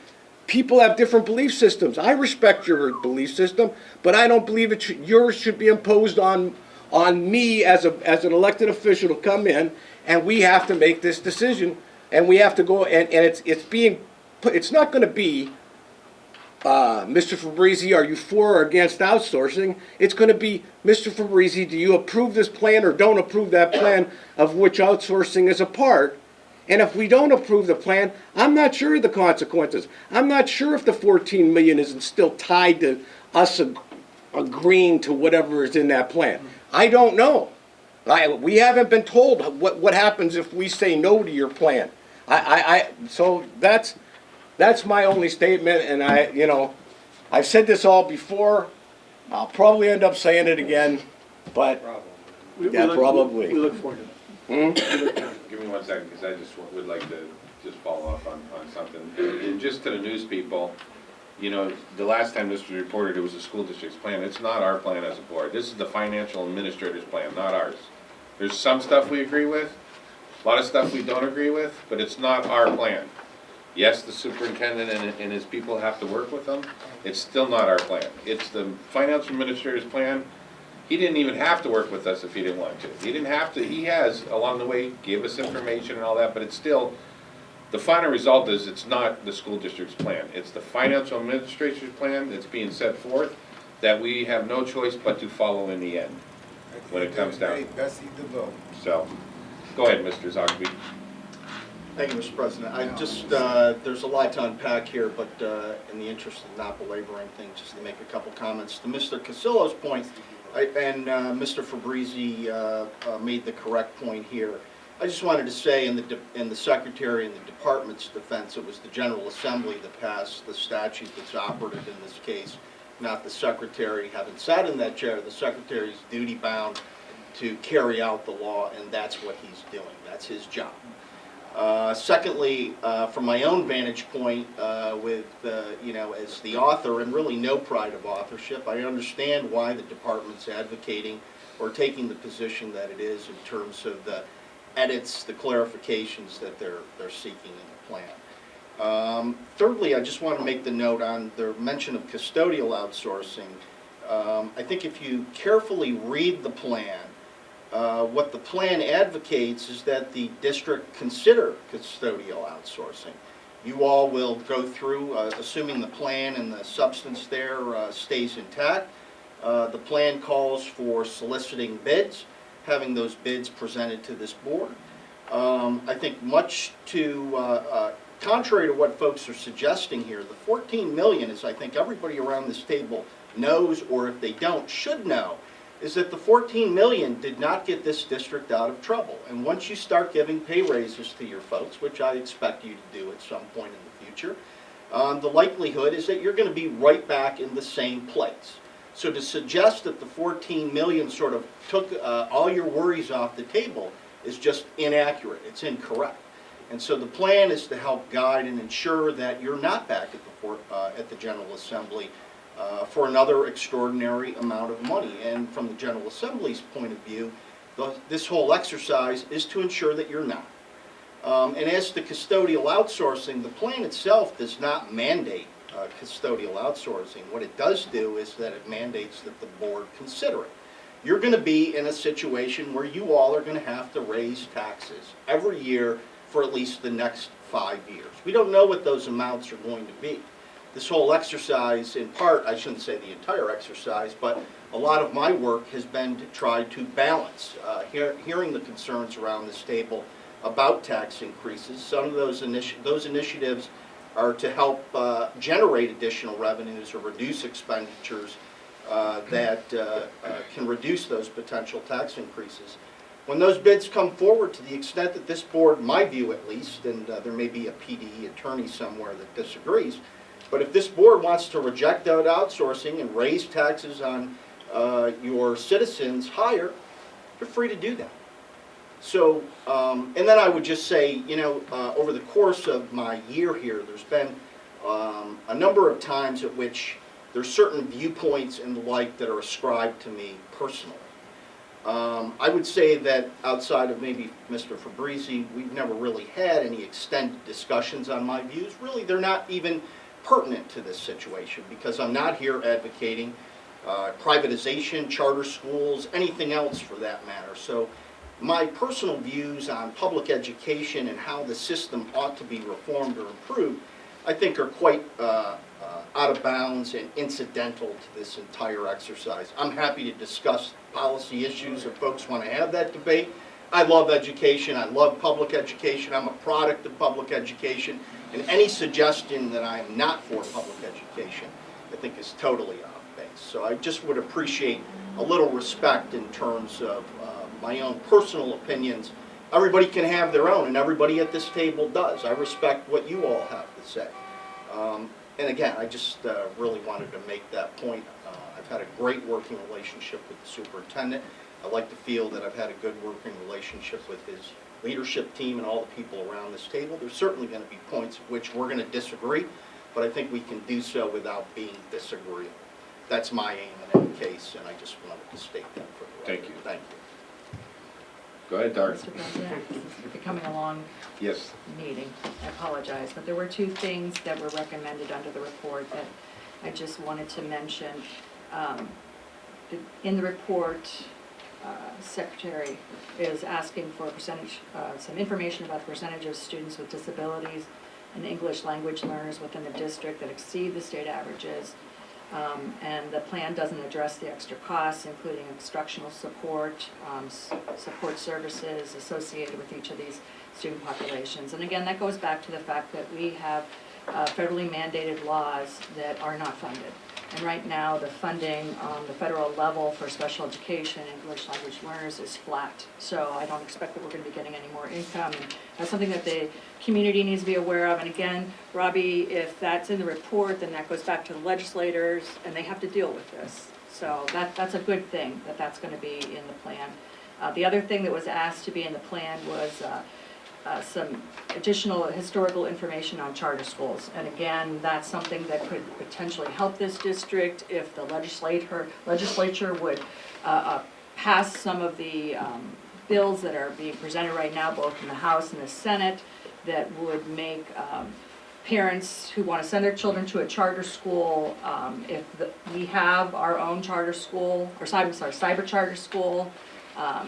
People have different belief systems. I respect your belief system, but I don't believe yours should be imposed on me as an elected official to come in, and we have to make this decision, and we have to go, and it's not going to be, Mr. Fabrizi, are you for or against outsourcing? It's going to be, Mr. Fabrizi, do you approve this plan or don't approve that plan of which outsourcing is a part? And if we don't approve the plan, I'm not sure of the consequences. I'm not sure if the $14 million isn't still tied to us agreeing to whatever is in that plan. I don't know. We haven't been told what happens if we say no to your plan. So that's my only statement, and I've said this all before. I'll probably end up saying it again, but probably.
We look forward to it.
Give me 1 second, because I just would like to just follow up on something. And just to the news people, the last time this was reported, it was the school district's plan. It's not our plan as a board. This is the financial administrator's plan, not ours. There's some stuff we agree with, a lot of stuff we don't agree with, but it's not our plan. Yes, the superintendent and his people have to work with them. It's still not our plan. It's the financial administrator's plan. He didn't even have to work with us if he didn't want to. He didn't have to. He has, along the way, give us information and all that, but it's still, the final result is it's not the school district's plan. It's the financial administrator's plan that's being set forth that we have no choice but to follow in the end when it comes down.
That's the vote.
So, go ahead, Mr. Zogby.
Thank you, Mr. President. I just, there's a lot to unpack here, but in the interest of not belaboring things, just to make a couple comments. To Mr. Casillo's point, and Mr. Fabrizi made the correct point here. I just wanted to say in the Secretary and the Department's defense, it was the General Assembly that passed the statute that's operative in this case, not the Secretary. Having sat in that chair, the Secretary is duty-bound to carry out the law, and that's what he's doing. That's his job. Secondly, from my own vantage point, with, you know, as the author, and really no pride of authorship, I understand why the department's advocating or taking the position that it is in terms of the edits, the clarifications that they're seeking in the plan. Thirdly, I just want to make the note on the mention of custodial outsourcing. I think if you carefully read the plan, what the plan advocates is that the district consider custodial outsourcing. You all will go through, assuming the plan and the substance there stays intact. The plan calls for soliciting bids, having those bids presented to this board. I think much to, contrary to what folks are suggesting here, the 14 million, as I think everybody around this table knows, or if they don't, should know, is that the 14 million did not get this district out of trouble. And once you start giving pay raises to your folks, which I expect you to do at some point in the future, the likelihood is that you're going to be right back in the same place. So to suggest that the 14 million sort of took all your worries off the table is just inaccurate. It's incorrect. And so the plan is to help guide and ensure that you're not back at the General Assembly for another extraordinary amount of money. And from the General Assembly's point of view, this whole exercise is to ensure that you're not. And as to custodial outsourcing, the plan itself does not mandate custodial outsourcing. What it does do is that it mandates that the board consider it. You're going to be in a situation where you all are going to have to raise taxes every year for at least the next 5 years. We don't know what those amounts are going to be. This whole exercise, in part, I shouldn't say the entire exercise, but a lot of my work has been to try to balance, hearing the concerns around this table about tax increases. Some of those initiatives are to help generate additional revenues or reduce expenditures that can reduce those potential tax increases. When those bids come forward, to the extent that this board, my view at least, and there may be a PD attorney somewhere that disagrees, but if this board wants to reject that outsourcing and raise taxes on your citizens higher, you're free to do that. So, and then I would just say, you know, over the course of my year here, there's been a number of times at which there's certain viewpoints and the like that are ascribed to me personally. I would say that outside of maybe Mr. Fabrizi, we've never really had any extended discussions on my views. Really, they're not even pertinent to this situation because I'm not here advocating privatization, charter schools, anything else for that matter. So my personal views on public education and how the system ought to be reformed or improved, I think are quite out of bounds and incidental to this entire exercise. I'm happy to discuss policy issues if folks want to have that debate. I love education. I love public education. I'm a product of public education. And any suggestion that I am not for public education, I think is totally off base. So I just would appreciate a little respect in terms of my own personal opinions. Everybody can have their own, and everybody at this table does. I respect what you all have to say. And again, I just really wanted to make that point. I've had a great working relationship with the superintendent. I like to feel that I've had a good working relationship with his leadership team and all the people around this table. There's certainly going to be points at which we're going to disagree, but I think we can do so without being disagreeable. That's my aim in any case, and I just wanted to state that for the record.
Thank you.
Thank you.
Go ahead, Dark.
Mr. President, this is becoming a long
Yes.
meeting. I apologize, but there were two things that were recommended under the report that I just wanted to mention. In the report, Secretary is asking for a percentage, some information about the percentage of students with disabilities and English language learners within the district that exceed the state averages. And the plan doesn't address the extra costs, including instructional support, support services associated with each of these student populations. And again, that goes back to the fact that we have federally mandated laws that are not funded. And right now, the funding on the federal level for special education, English language learners is flat. So I don't expect that we're going to be getting any more income. And that's something that the community needs to be aware of. And again, Robbie, if that's in the report, then that goes back to the legislators, and they have to deal with this. So that's a good thing, that that's going to be in the plan. The other thing that was asked to be in the plan was some additional historical information on charter schools. And again, that's something that could potentially help this district if the legislature would pass some of the bills that are being presented right now, both in the House and the Senate, that would make parents who want to send their children to a charter school, we have our own charter school, or cyber charter school.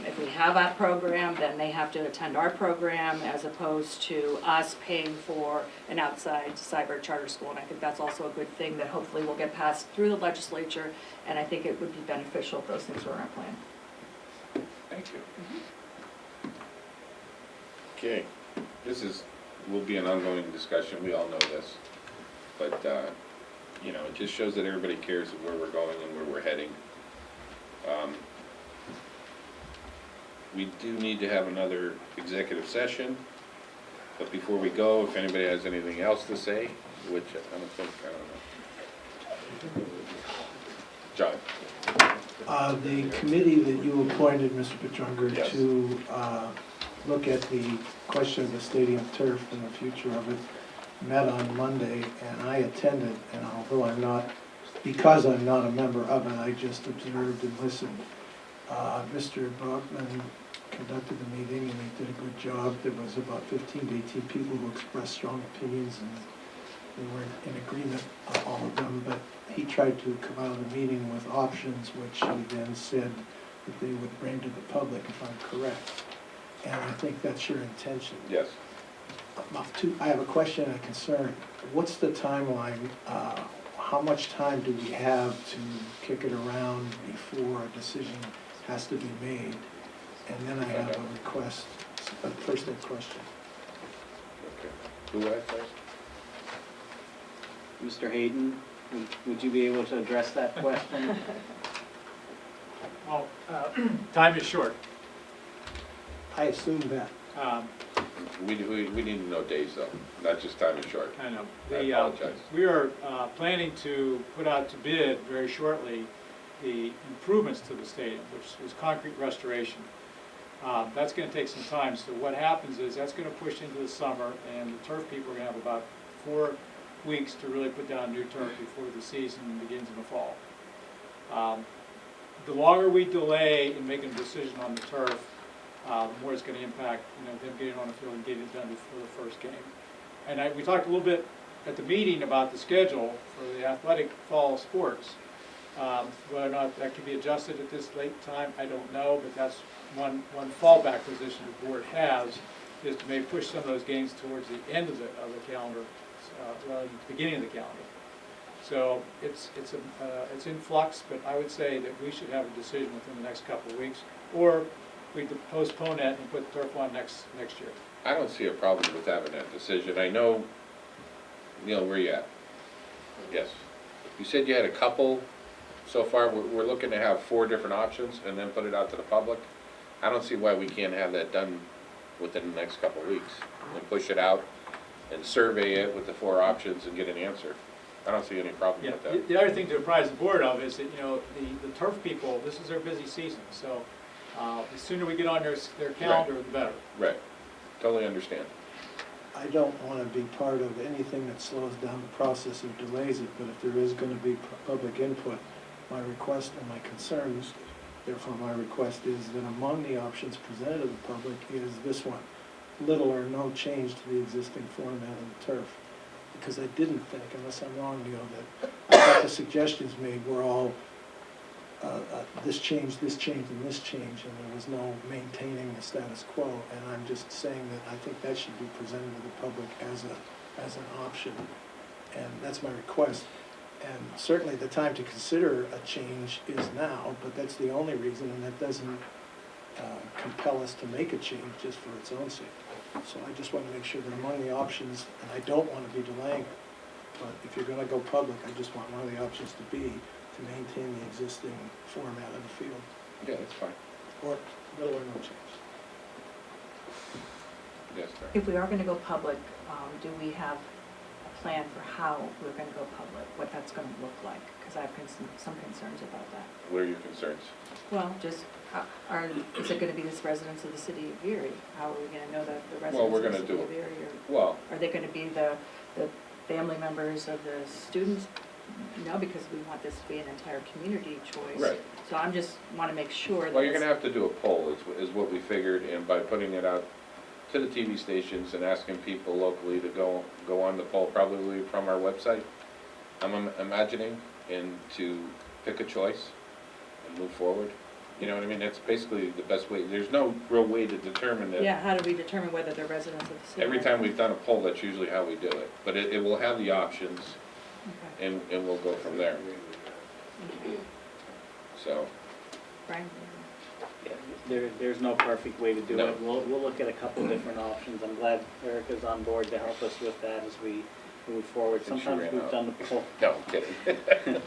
If we have that program, then they have to attend our program as opposed to us paying for an outside cyber charter school. And I think that's also a good thing that hopefully will get passed through the legislature, and I think it would be beneficial if those things were in our plan.
Thank you. Okay, will be an ongoing discussion, we all know this. But, you know, it just shows that everybody cares of where we're going and where we're heading. We do need to have another executive session, but before we go, if anybody has anything else to say, which I don't know. John.
The committee that you appointed, Mr. Petrunger,
Yes.
to look at the question of the stadium turf and the future of it, met on Monday, and I attended, and although because I'm not a member of it, I just observed and listened. Mr. Brockman conducted the meeting, and he did a good job. There was about 15 to 18 people who expressed strong opinions, and they were in agreement, all of them, but he tried to come out of the meeting with options, which he then said that they would bring to the public, if I'm correct. And I think that's your intention.
Yes.
I have a question and a concern. What's the timeline? How much time do we have to kick it around before a decision has to be made? And then I have a request, but first a question.
Okay. Who I first?
Mr. Hayden, would you be able to address that question?
Well, time is short.
I assume that.
We need to know days though, not just time is short.
I know.
I apologize.
We are planning to put out to bid very shortly the improvements to the stadium, which is concrete restoration. That's going to take some time, so what happens is that's going to push into the summer, and the turf people are going to have about 4 weeks to really put down new turf before the season begins in the fall. The longer we delay in making a decision on the turf, the more it's going to impact, them getting on the field and getting it done before the first game. And we talked a little bit at the meeting about the schedule for the athletic fall sports. Whether or not that can be adjusted at this late time, I don't know, but that's one fallback position the board has, is to maybe push some of those games towards the end of the calendar, rather than the beginning of the calendar. So it's in flux, but I would say that we should have a decision within the next couple of weeks, or we could postpone it and put the turf on next year.
I don't see a problem with having that decision. I know, Neil, where you at? Yes. You said you had a couple so far. We're looking to have 4 different options and then put it out to the public. I don't see why we can't have that done within the next couple of weeks and push it out and survey it with the 4 options and get an answer. I don't see any problem with that.
The other thing to apprise the board of is that, the turf people, this is their busy season, so the sooner we get on their calendar, the better.
Right. Totally understand.
I don't want to be part of anything that slows down the process or delays it, but if there is going to be public input, my request and my concerns, therefore my request is that among the options presented to the public is this one, little or no change to the existing format of the turf. Because I didn't think, unless I'm wrong, Neil, that I thought the suggestions made were all this change, and this change, and there was no maintaining the status quo. And I'm just saying that I think that should be presented to the public as an option, and that's my request. And certainly the time to consider a change is now, but that's the only reason, and that doesn't compel us to make a change just for its own sake. So I just want to make sure that among the options, and I don't want to be delaying it, but if you're going to go public, I just want one of the options to be to maintain the existing format of the field,
Yeah, that's fine.
or little or no change.
Yes, sir.
If we are gonna go public, do we have a plan for how we're gonna go public, what that's gonna look like? Because I have some concerns about that.
What are your concerns?
Well, just, is it gonna be this residents of the city of Erie? How are we gonna know that the
Well,
residents
we're
of the
gonna
city
do
of
it.
Erie
Well,
are they gonna be the family members of the students? No, because we want this to be an entire community choice.
Right.
So I'm just wanna make sure that
well, you're
it's-
gonna have to do a poll, is what we figured, and by putting it out to the TV stations and asking people locally to go on the poll, probably from our website, I'm imagining, and to pick a choice and move forward. You know what I mean? That's basically the best way. There's no real way to determine that.
Yeah, how do we determine whether they're residents of the city?
Every time we've done a poll, that's usually how we do it. But it will have the options,
Okay.
and we'll go from there. So,
Brian?
Yeah, there's no perfect way to do
No.
it. We'll look at a couple different options. I'm glad Erica's on board to help us with that as we move forward.
think she
Sometimes
ran
we've
out.
done the poll.
no, I'm kidding.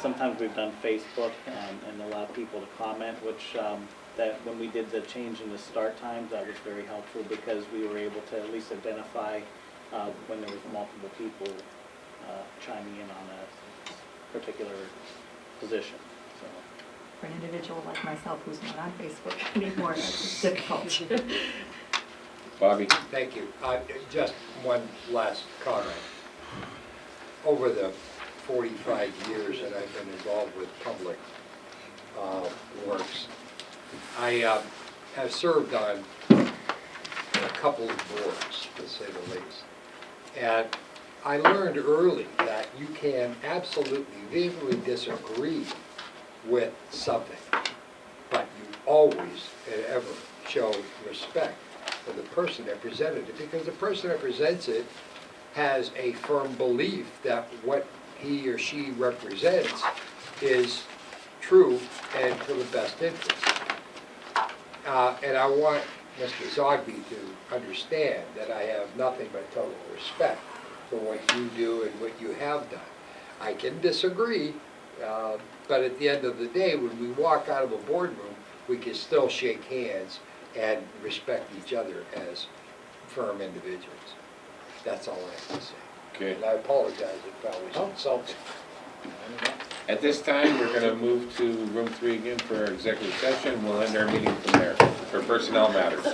Sometimes we've done Facebook and allowed people to comment, which, that when we did the change in the start times, that was very helpful because we were able to at least identify when there was multiple people chiming in on a particular position, so.
For an individual like myself who's not on Facebook anymore, it's difficult.
Bobby?
Thank you. Just one last comment. Over the 45 years that I've been involved with public works, I have served on a couple of boards, to say the least. And I learned early that you can absolutely vehemently disagree with something, but you always and ever show respect for the person that presented it, because the person that presents it has a firm belief that what he or she represents is true and for the best interest. And I want Mr. Zogby to understand that I have nothing but total respect for what you do and what you have done. I can disagree, but at the end of the day, when we walk out of a boardroom, we can still shake hands and respect each other as firm individuals. That's all I have to say.
Okay.
And I apologize if I was insulting.
At this time, we're gonna move to room 3 again for our executive session. We'll end our meeting from there for personnel matters.